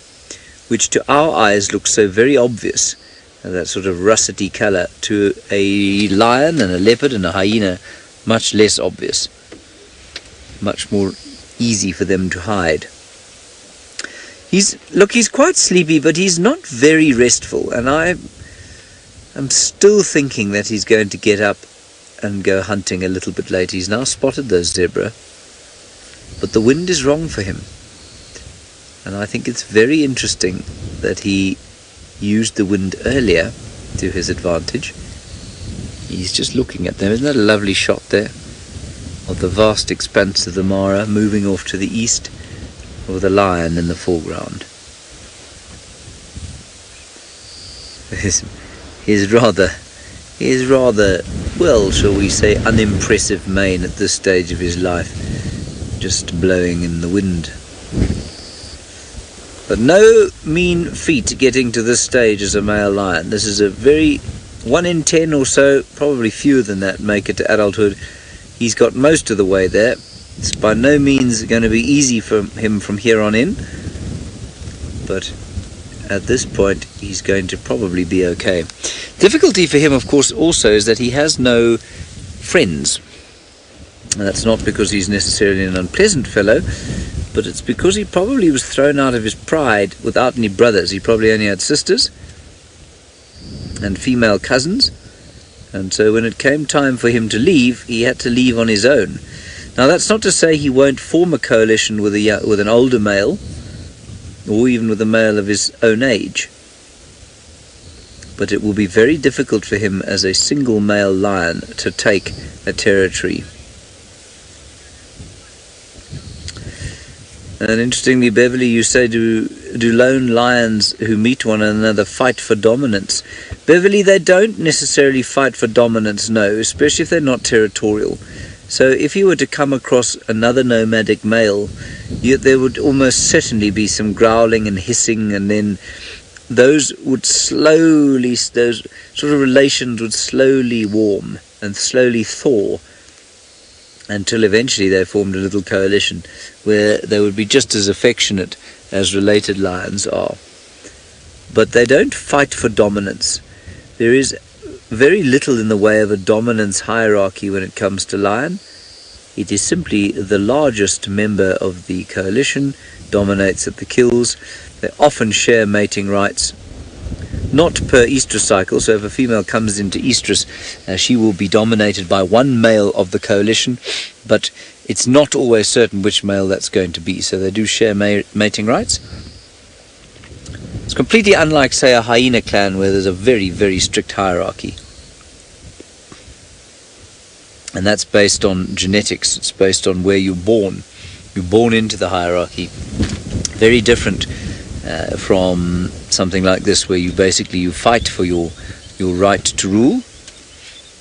Speaker 2: which to our eyes looks so very obvious, that sort of russety colour, to a lion and a leopard and a hyena, much less obvious. Much more easy for them to hide. He's quite sleepy, but he's not very restful, and I'm still thinking that he's going to get up and go hunting a little bit later. He's now spotted those zebra, but the wind is wrong for him. And I think it's very interesting that he used the wind earlier to his advantage. He's just looking at them. Isn't that a lovely shot there of the vast expanse of the Mara moving off to the east, with the lion in the foreground? His rather, well, shall we say, unimpressive mane at this stage of his life, just blowing in the wind. But no mean feat getting to this stage as a male lion. This is a very 1 in 10 or so, probably fewer than that, make it to adulthood. He's got most of the way there. It's by no means going to be easy for him from here on in, but at this point he's going to probably be okay. Difficulty for him, of course, also is that he has no friends. And that's not because he's necessarily an unpleasant fellow, but it's because he probably was thrown out of his pride without any brothers. He probably only had sisters and female cousins, and so when it came time for him to leave, he had to leave on his own. Now that's not to say he won't form a coalition with an older male, or even with a male of his own age, but it will be very difficult for him as a single male lion to take a territory. And interestingly, Beverly, you say, do lone lions who meet one another fight for dominance? Beverly, they don't necessarily fight for dominance, no, especially if they're not territorial. So if you were to come across another nomadic male, there would almost certainly be some growling and hissing, and then those sort of relations would slowly warm and slowly thaw, until eventually they formed a little coalition where they would be just as affectionate as related lions are. But they don't fight for dominance. There is very little in the way of a dominance hierarchy when it comes to lion. It is simply the largest member of the coalition dominates at the kills. They often share mating rights, not per estrus cycle. So if a female comes into estrus, she will be dominated by one male of the coalition, but it's not always certain which male that's going to be. So they do share mating rights. It's completely unlike, say, a hyena clan where there's a very, very strict hierarchy. And that's based on genetics. It's based on where you're born. You're born into the hierarchy. Very different from something like this, where you fight for your right to rule.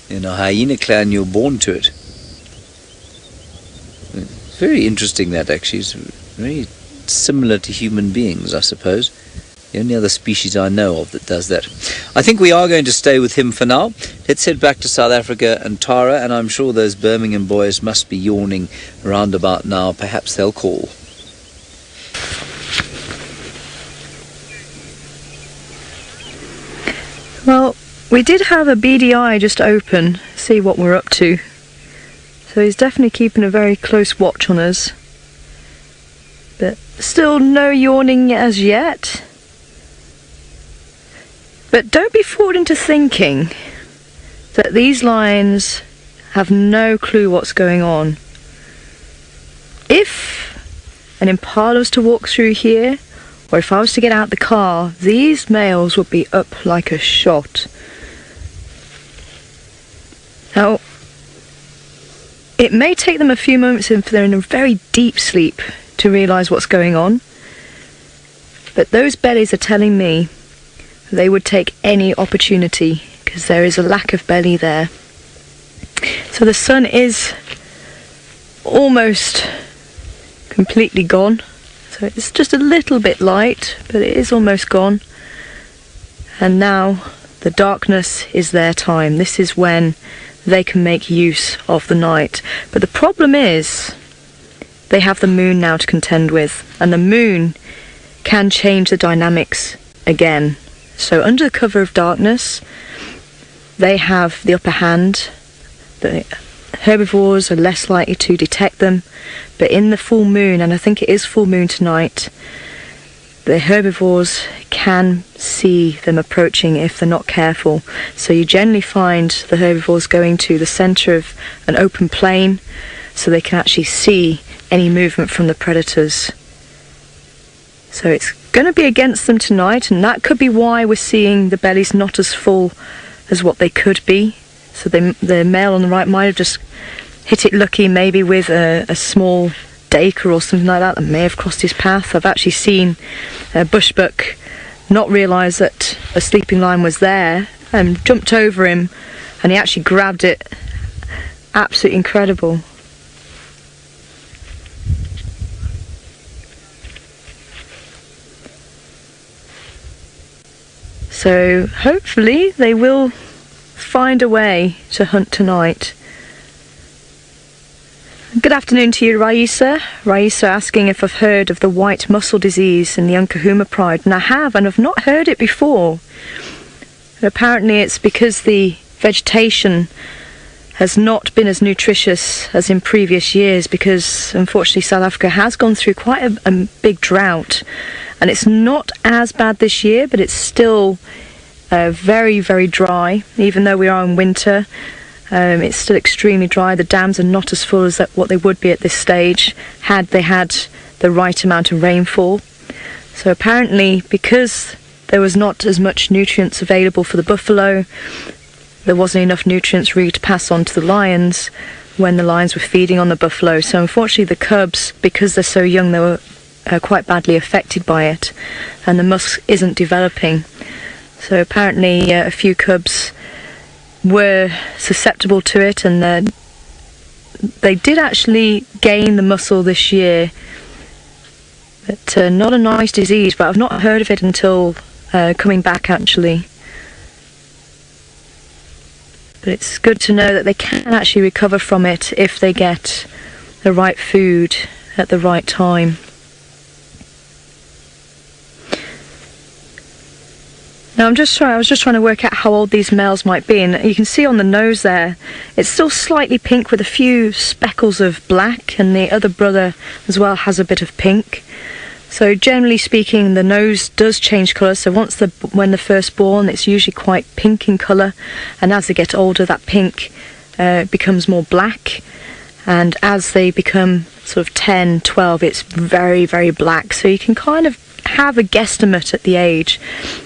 Speaker 2: In a hyena clan, you're born to it. It's very interesting, that actually. It's very similar to human beings, I suppose. The only other species I know of that does that. I think we are going to stay with him for now. Let's head back to South Africa and Tara, and I'm sure those Birmingham boys must be yawning around about now. Perhaps they'll call.
Speaker 1: Well, we did have a BDI just open, see what we're up to. So he's definitely keeping a very close watch on us. But still no yawning as yet. But don't be fooled into thinking that these lions have no clue what's going on. If an impala was to walk through here, or if I was to get out the car, these males would be up like a shot. Now, it may take them a few moments if they're in a very deep sleep to realise what's going on, but those bellies are telling me they would take any opportunity because there is a lack of belly there. So the sun is almost completely gone, so it's just a little bit light, but it is almost gone. And now the darkness is their time. This is when they can make use of the night. But the problem is they have the moon now to contend with, and the moon can change the dynamics again. So under the cover of darkness, they have the upper hand. The herbivores are less likely to detect them, but in the full moon, and I think it is full moon tonight, the herbivores can see them approaching if they're not careful. So you generally find the herbivores going to the centre of an open plain so they can actually see any movement from the predators. So it's going to be against them tonight, and that could be why we're seeing the bellies not as full as what they could be. So the male on the right might have just hit it lucky, maybe with a small daker or something like that may have crossed his path. I've actually seen a bushbuck not realise that a sleeping lion was there and jumped over him, and he actually grabbed it. Absolutely incredible. So hopefully they will find a way to hunt tonight. Good afternoon to you, Raisa. Raisa asking if I've heard of the white mussel disease in the Unkahuma Pride, and I have, and I've not heard it before. Apparently it's because the vegetation has not been as nutritious as in previous years, because unfortunately South Africa has gone through quite a big drought, and it's not as bad this year, but it's still very, very dry. Even though we are in winter, it's still extremely dry. The dams are not as full as what they would be at this stage had they had the right amount of rainfall. So apparently, because there was not as much nutrients available for the buffalo, there wasn't enough nutrients really to pass on to the lions when the lions were feeding on the buffalo. So unfortunately the cubs, because they're so young, they were quite badly affected by it, and the musk isn't developing. So apparently a few cubs were susceptible to it, and they did actually gain the muscle this year, but not a nice disease. But I've not heard of it until coming back actually. But it's good to know that they can actually recover from it if they get the right food at the right time. Now I was just trying to work out how old these males might be, and you can see on the nose there, it's still slightly pink with a few speckles of black, and the other brother as well has a bit of pink. So generally speaking, the nose does change colour. So when they're first born, it's usually quite pink in colour, and as they get older, that pink becomes more black, and as they become sort of 10, 12, it's very, very black. So you can kind of have a guesstimate at the age.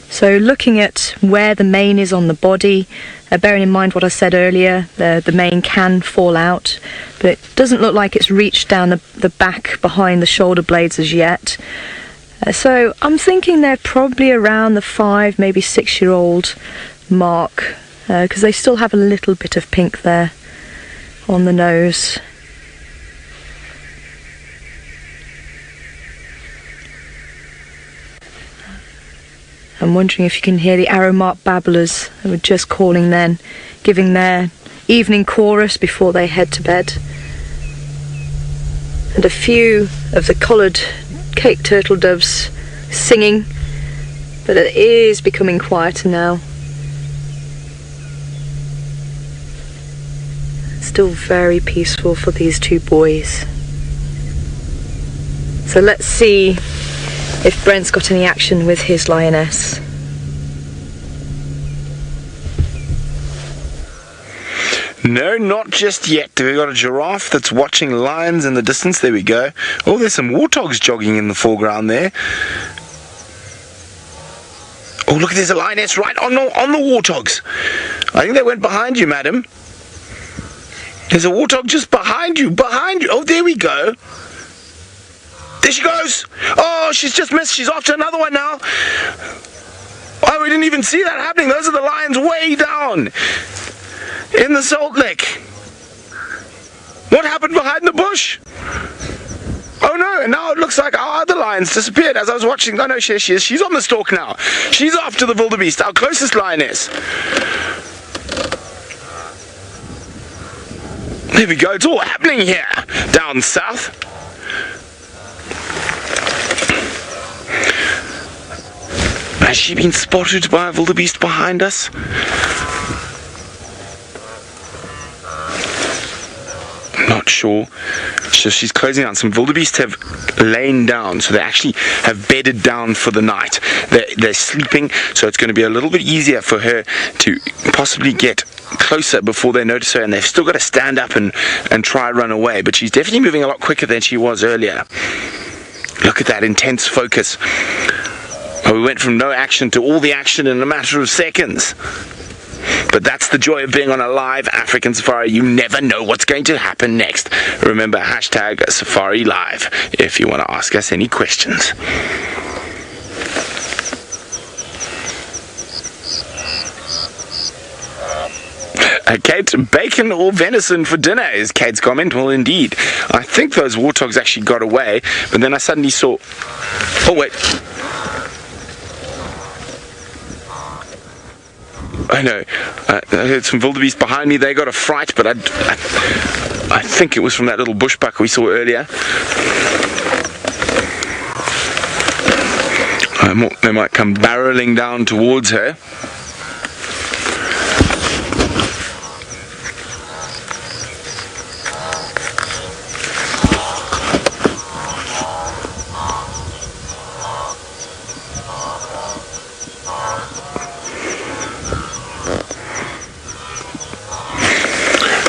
Speaker 1: So looking at where the mane is on the body, bearing in mind what I said earlier, the mane can fall out, but it doesn't look like it's reached down the back behind the shoulder blades as yet. So I'm thinking they're probably around the 5, maybe 6-year-old mark, because they still have a little bit of pink there on the nose. I'm wondering if you can hear the arrow mark babblers who were just calling then, giving their evening chorus before they head to bed. And a few of the collared Cape turtle doves singing, but it is becoming quieter now. Still very peaceful for these two boys. So let's see if Brent's got any action with his lioness.
Speaker 3: No, not just yet. We've got a giraffe that's watching lions in the distance. There we go. Oh, there's some warthogs jogging in the foreground there. Oh, look, there's a lioness right on the warthogs. I think they went behind you, madam. There's a warthog just behind you. Oh, there we go. There she goes. Oh, she's just missed. She's after another one now. Oh, we didn't even see that happening. Those are the lions way down in the salt lick. What happened behind the bush? Oh no, and now it looks like our other lion's disappeared as I was watching. Oh no, she is. She's on the stalk now. She's after the wildebeest, our closest lioness. There we go, it's all happening here, down south. Has she been spotted by a wildebeest behind us? Not sure. So she's closing down. Some wildebeest have lain down, so they actually have bedded down for the night. They're sleeping, so it's going to be a little bit easier for her to possibly get closer before they notice her, and they've still got to stand up and try run away, but she's definitely moving a lot quicker than she was earlier. Look at that intense focus. Oh, we went from no action to all the action in a matter of seconds. But that's the joy of being on a live African safari. You never know what's going to happen next. Remember, #SafariLive if you want to ask us any questions. Kate, bacon or venison for dinner is Kate's comment. Well, indeed. I think those warthogs actually got away, but then I suddenly saw... Oh, wait. I know. I heard some wildebeest behind me. They got a fright, but I think it was from that little bushbuck we saw earlier. They might come barreling down towards her.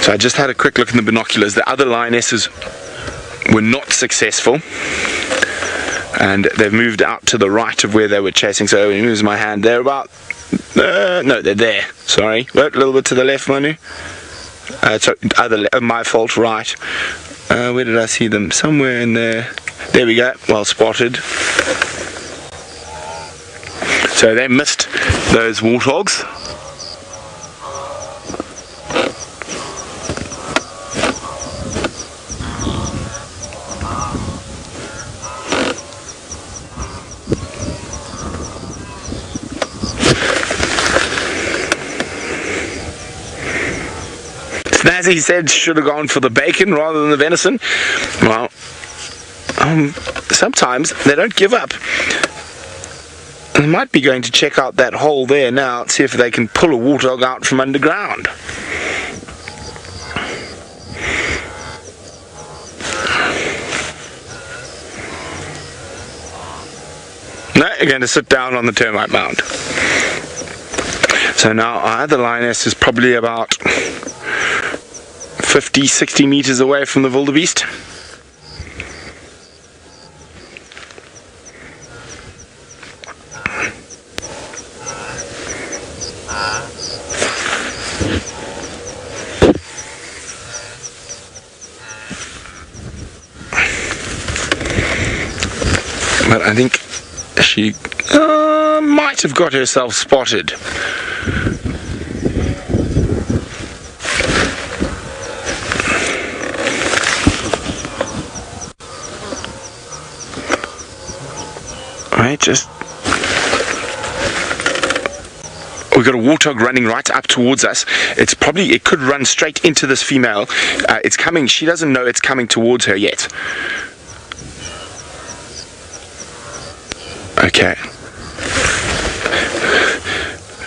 Speaker 3: So I just had a quick look in the binoculars. The other lionesses were not successful, and they've moved out to the right of where they were chasing. So when he moves my hand, they're about no, they're there. Sorry, a little bit to the left, Manu. My fault. Right. Where did I see them? Somewhere in there. There we go. Well spotted. So they missed those warthogs. Snazzy said should have gone for the bacon rather than the venison. Well, sometimes they don't give up. They might be going to check out that hole there now, see if they can pull a warthog out from underground. No, you're going to sit down on the termite mound. So now our other lioness is probably about 50, 60 meters away from the wildebeest. But I think she might have got herself spotted. Right, we've got a warthog running right up towards us. It could run straight into this female. It's coming. She doesn't know it's coming towards her yet. Okay.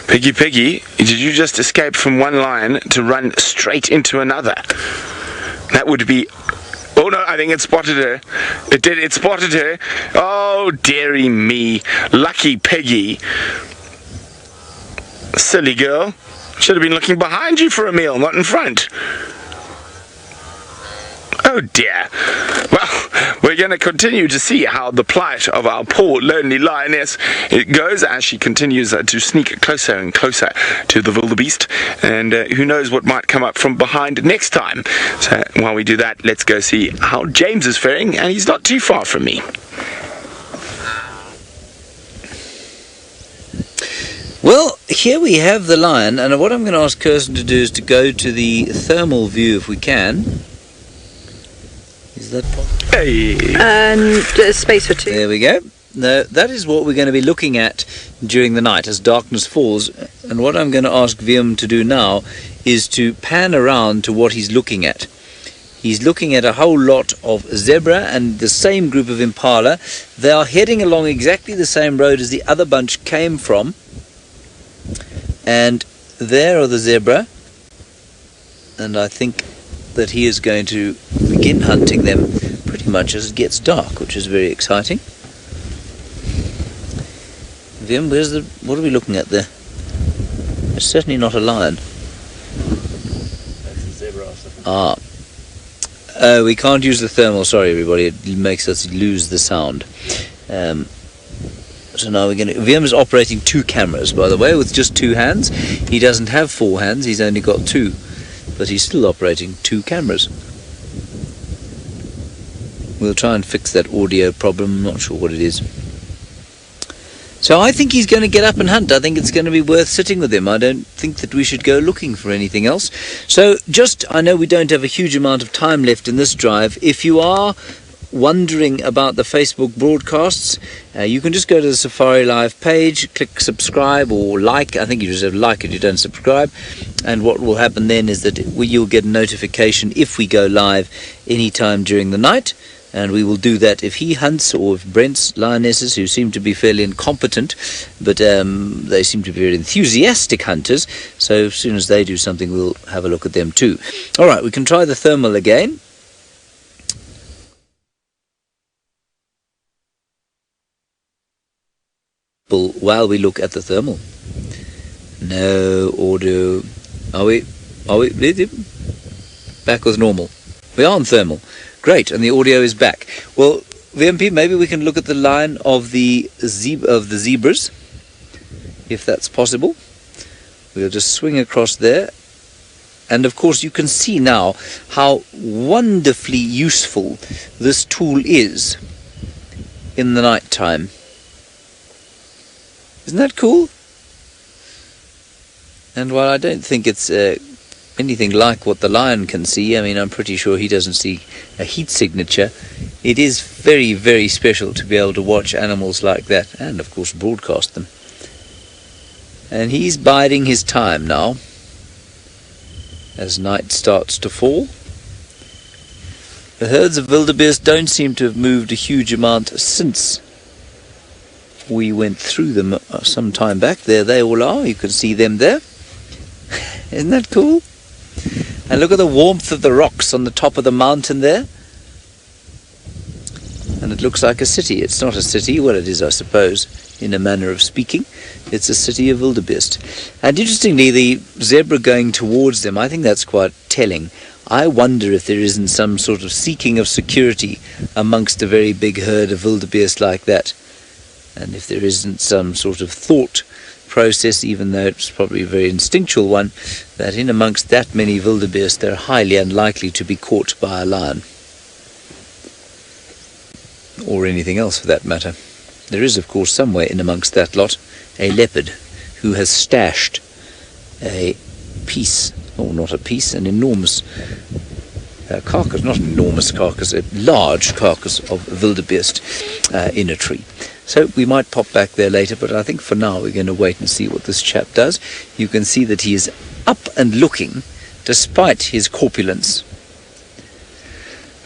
Speaker 3: Piggy, did you just escape from one lion to run straight into another? That would be... Oh no, I think it spotted her. It did, it spotted her. Oh, dearie me. Lucky Piggy. Silly girl. Should have been looking behind you for a meal, not in front. Oh dear. Well, we're going to continue to see how the plight of our poor lonely lioness it goes as she continues to sneak closer and closer to the wildebeest, and who knows what might come up from behind next time. So while we do that, let's go see how James is faring, and he's not too far from me.
Speaker 2: Well, here we have the lion, and what I'm going to ask Kirsten to do is to go to the thermal view if we can. Is that possible?
Speaker 3: Hey.
Speaker 1: There's space for two.
Speaker 2: There we go. Now, that is what we're going to be looking at during the night as darkness falls. And what I'm going to ask Viam to do now is to pan around to what he's looking at. He's looking at a whole lot of zebra and the same group of impala. They are heading along exactly the same road as the other bunch came from. And there are the zebra. And I think that he is going to begin hunting them pretty much as it gets dark, which is very exciting. Vim, what are we looking at there? It's certainly not a lion.
Speaker 4: That's a zebra or something.
Speaker 2: We can't use the thermal, sorry everybody, it makes us lose the sound. So now we're going to... Vim is operating 2 cameras, by the way, with just 2 hands. He doesn't have 4 hands, he's only got 2. But he's still operating 2 cameras. We'll try and fix that audio problem. I'm not sure what it is. So I think he's going to get up and hunt. I think it's going to be worth sitting with him. I don't think that we should go looking for anything else. So I know we don't have a huge amount of time left in this drive. If you are wondering about the Facebook broadcasts, you can just go to the Safari Live page, click subscribe or like. I think you just have like it, you don't subscribe. And what will happen then is that you'll get a notification if we go live anytime during the night. And we will do that if he hunts or if Brent's lionesses, who seem to be fairly incompetent, but they seem to be very enthusiastic hunters. So as soon as they do something, we'll have a look at them too. All right, we can try the thermal again. While we look at the thermal. No audio. Are we back with normal? We are on thermal. Great, and the audio is back. Well, VMP, maybe we can look at the line of the zebras, if that's possible. We'll just swing across there. And of course, you can see now how wonderfully useful this tool is in the night time. Isn't that cool? And while I don't think it's anything like what the lion can see, I mean, I'm pretty sure he doesn't see a heat signature, it is very, very special to be able to watch animals like that and, of course, broadcast them. And he's biding his time now as night starts to fall. The herds of wildebeest don't seem to have moved a huge amount since we went through them some time back. There they all are. You can see them there. Isn't that cool? And look at the warmth of the rocks on the top of the mountain there. And it looks like a city. It's not a city. Well, it is, I suppose, in a manner of speaking. It's a city of wildebeest. And interestingly, the zebra going towards them, I think that's quite telling. I wonder if there isn't some sort of seeking of security amongst a very big herd of wildebeest like that. And if there isn't some sort of thought process, even though it's probably a very instinctual one, that in amongst that many wildebeest they're highly unlikely to be caught by a lion. Or anything else for that matter. There is, of course, somewhere in amongst that lot a leopard who has stashed a piece, or not a piece, an enormous carcass, not an enormous carcass, a large carcass of wildebeest in a tree. So we might pop back there later, but I think for now we're going to wait and see what this chap does. You can see that he is up and looking, despite his corpulence.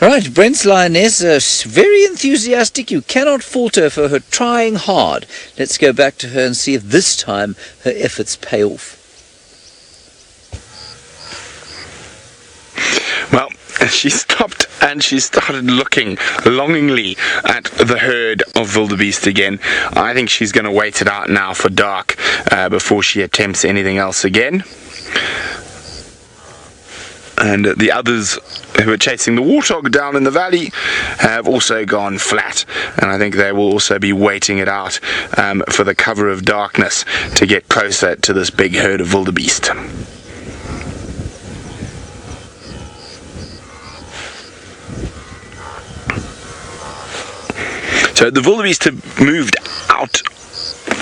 Speaker 2: All right, Brent's lioness, very enthusiastic. You cannot fault her for her trying hard. Let's go back to her and see if this time her efforts pay off.
Speaker 3: Well, she stopped and she started looking longingly at the herd of wildebeest again. I think she's going to wait it out now for dark before she attempts anything else again. And the others who are chasing the warthog down in the valley have also gone flat, and I think they will also be waiting it out for the cover of darkness to get closer to this big herd of wildebeest. So the wildebeest have moved out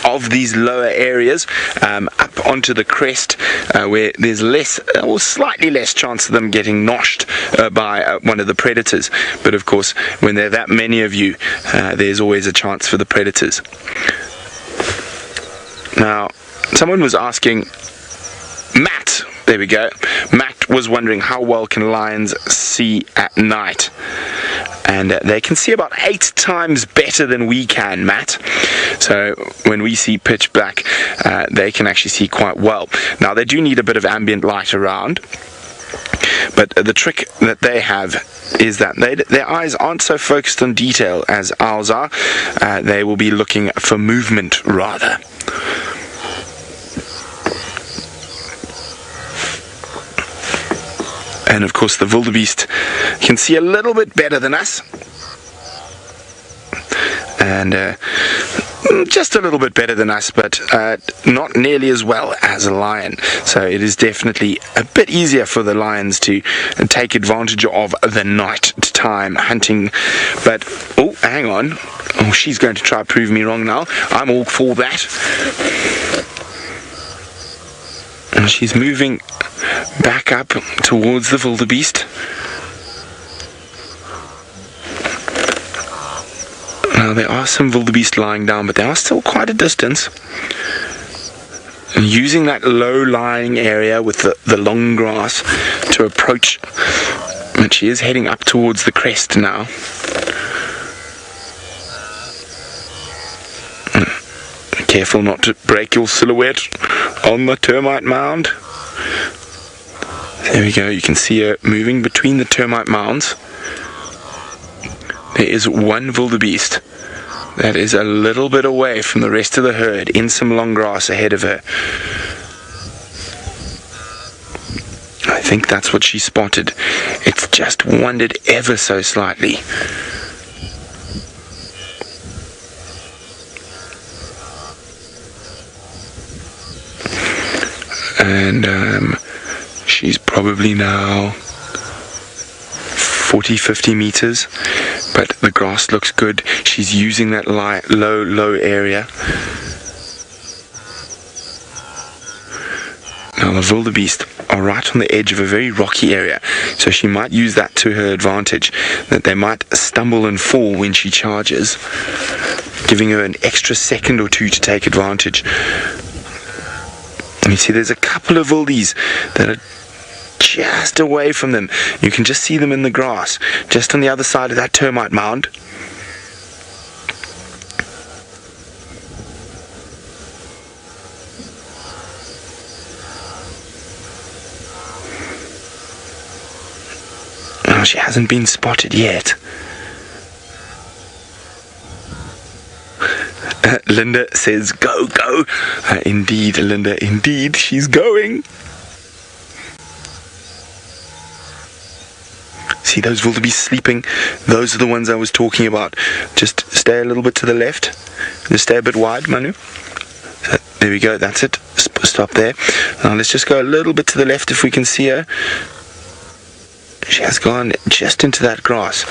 Speaker 3: of these lower areas up onto the crest where there's less or slightly less chance of them getting noshed by one of the predators. But of course, when there are that many of you, there's always a chance for the predators. Now, someone was asking, Matt, there we go, Matt was wondering how well can lions see at night. And they can see about 8 times better than we can, Matt. So when we see pitch black, they can actually see quite well. Now, they do need a bit of ambient light around, but the trick that they have is that their eyes aren't so focused on detail as ours are. They will be looking for movement, rather. And of course the wildebeest can see a little bit better than us, and just a little bit better than us, but not nearly as well as a lion. So it is definitely a bit easier for the lions to take advantage of the night time hunting. But oh, hang on, oh, she's going to try to prove me wrong now. I'm all for that. And she's moving back up towards the wildebeest. Now there are some wildebeest lying down, but they are still quite a distance. And using that low-lying area with the long grass to approach, and she is heading up towards the crest now. Careful not to break your silhouette on the termite mound. There we go, you can see her moving between the termite mounds. There is one wildebeest that is a little bit away from the rest of the herd in some long grass ahead of her. I think that's what she spotted. It's just wandered ever so slightly. And she's probably now 40-50 meters, but the grass looks good. She's using that low area. Now the wildebeest are right on the edge of a very rocky area, so she might use that to her advantage, that they might stumble and fall when she charges, giving her an extra second or two to take advantage. You see there's a couple of wildies that are just away from them. You can just see them in the grass, just on the other side of that termite mound. Oh, she hasn't been spotted yet. Linda says, go, go. Indeed, Linda, indeed, she's going. See those wildebeest sleeping? Those are the ones I was talking about. Just stay a little bit to the left. Just stay a bit wide, Manu. So, there we go, that's it. Stop there. Now let's just go a little bit to the left if we can see her. She has gone just into that grass.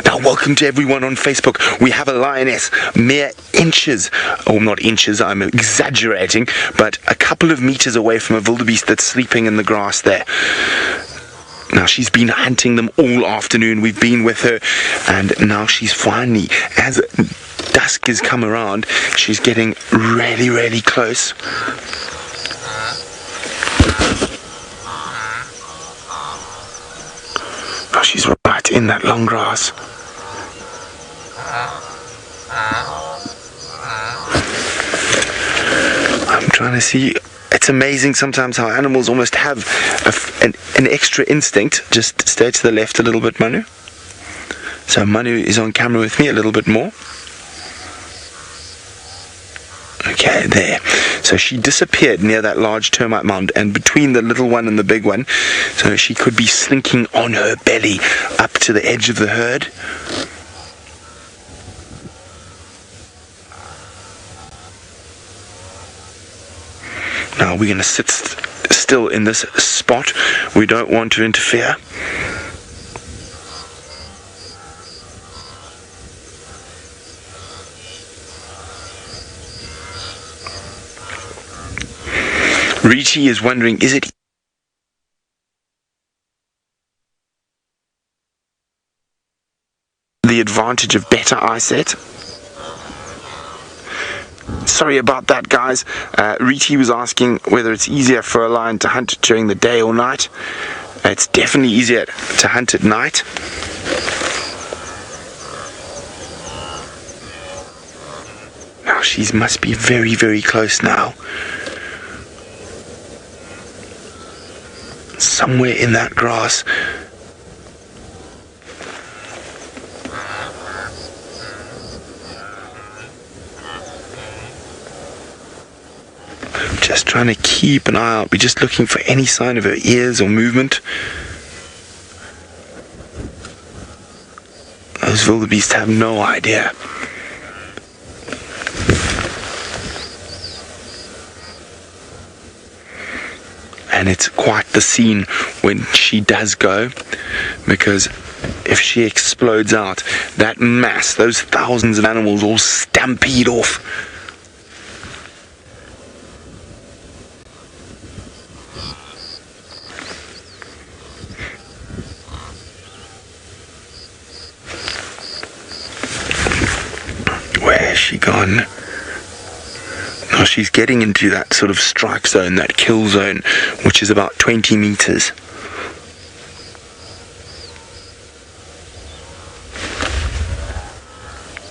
Speaker 3: Now, welcome to everyone on Facebook. We have a lioness, mere inches, or not inches, I'm exaggerating, but a couple of meters away from a wildebeest that's sleeping in the grass there. Now, she's been hunting them all afternoon. We've been with her, and now she's finally, as dusk has come around, she's getting really, really close. Oh, she's right in that long grass. I'm trying to see. It's amazing sometimes how animals almost have an extra instinct. Just stay to the left a little bit, Manu. So Manu is on camera with me a little bit more. Okay, there. So she disappeared near that large termite mound and between the little one and the big one. So she could be slinking on her belly up to the edge of the herd. Now we're going to sit still in this spot. We don't want to interfere. Richie is wondering, is it the advantage of better eyesight? Sorry about that, guys. Richie was asking whether it's easier for a lion to hunt during the day or night. It's definitely easier to hunt at night. Now she must be very, very close now. Somewhere in that grass. Just trying to keep an eye out. We're just looking for any sign of her ears or movement. Those wildebeest have no idea. And it's quite the scene when she does go, because if she explodes out, that mass, those thousands of animals all stampede off. Where has she gone? Now she's getting into that sort of strike zone, that kill zone, which is about 20 meters.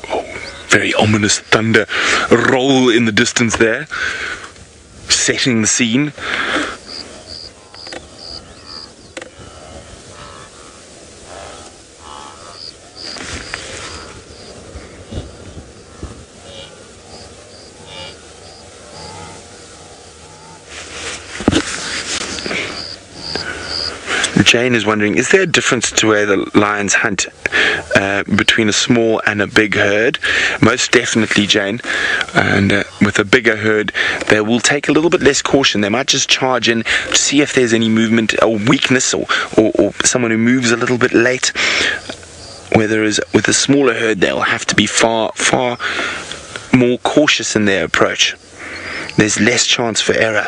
Speaker 3: Oh, very ominous thunder roll in the distance there, setting the scene. Jane is wondering, is there a difference to where the lions hunt between a small and a big herd? Most definitely, Jane. And with a bigger herd, they will take a little bit less caution. They might just charge in to see if there's any movement or weakness or someone who moves a little bit late. Whereas with a smaller herd, they'll have to be far more cautious in their approach. There's less chance for error.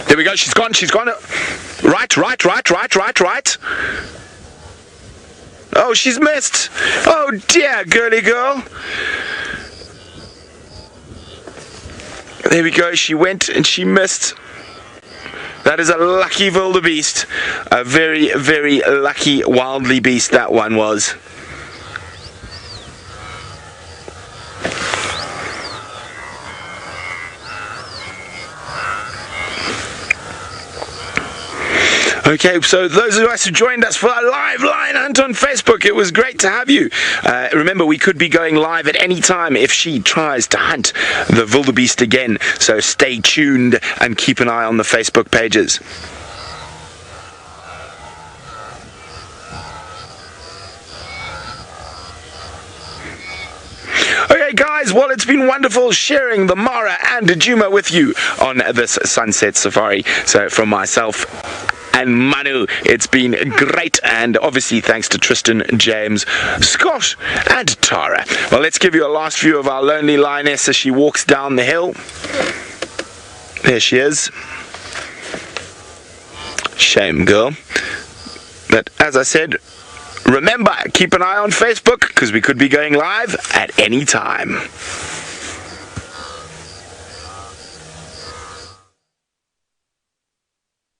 Speaker 3: There we go, she's gone. Right. Oh, she's missed. Oh dear, girly girl. There we go, she went and she missed. That is a lucky wildebeest. A very, very lucky wildly beast that one was. Okay, so those of us who joined us for a live lion hunt on Facebook, it was great to have you. Remember, we could be going live at any time if she tries to hunt the wildebeest again, so stay tuned and keep an eye on the Facebook pages. Okay guys, well, it's been wonderful sharing the Mara and Djuma with you on this sunset safari. So from myself and Manu, it's been great, and obviously thanks to Tristan, James, Scott and Tara. Well, let's give you a last view of our lonely lioness as she walks down the hill. There she is. Shame, girl. But as I said, remember, keep an eye on Facebook because we could be going live at any time.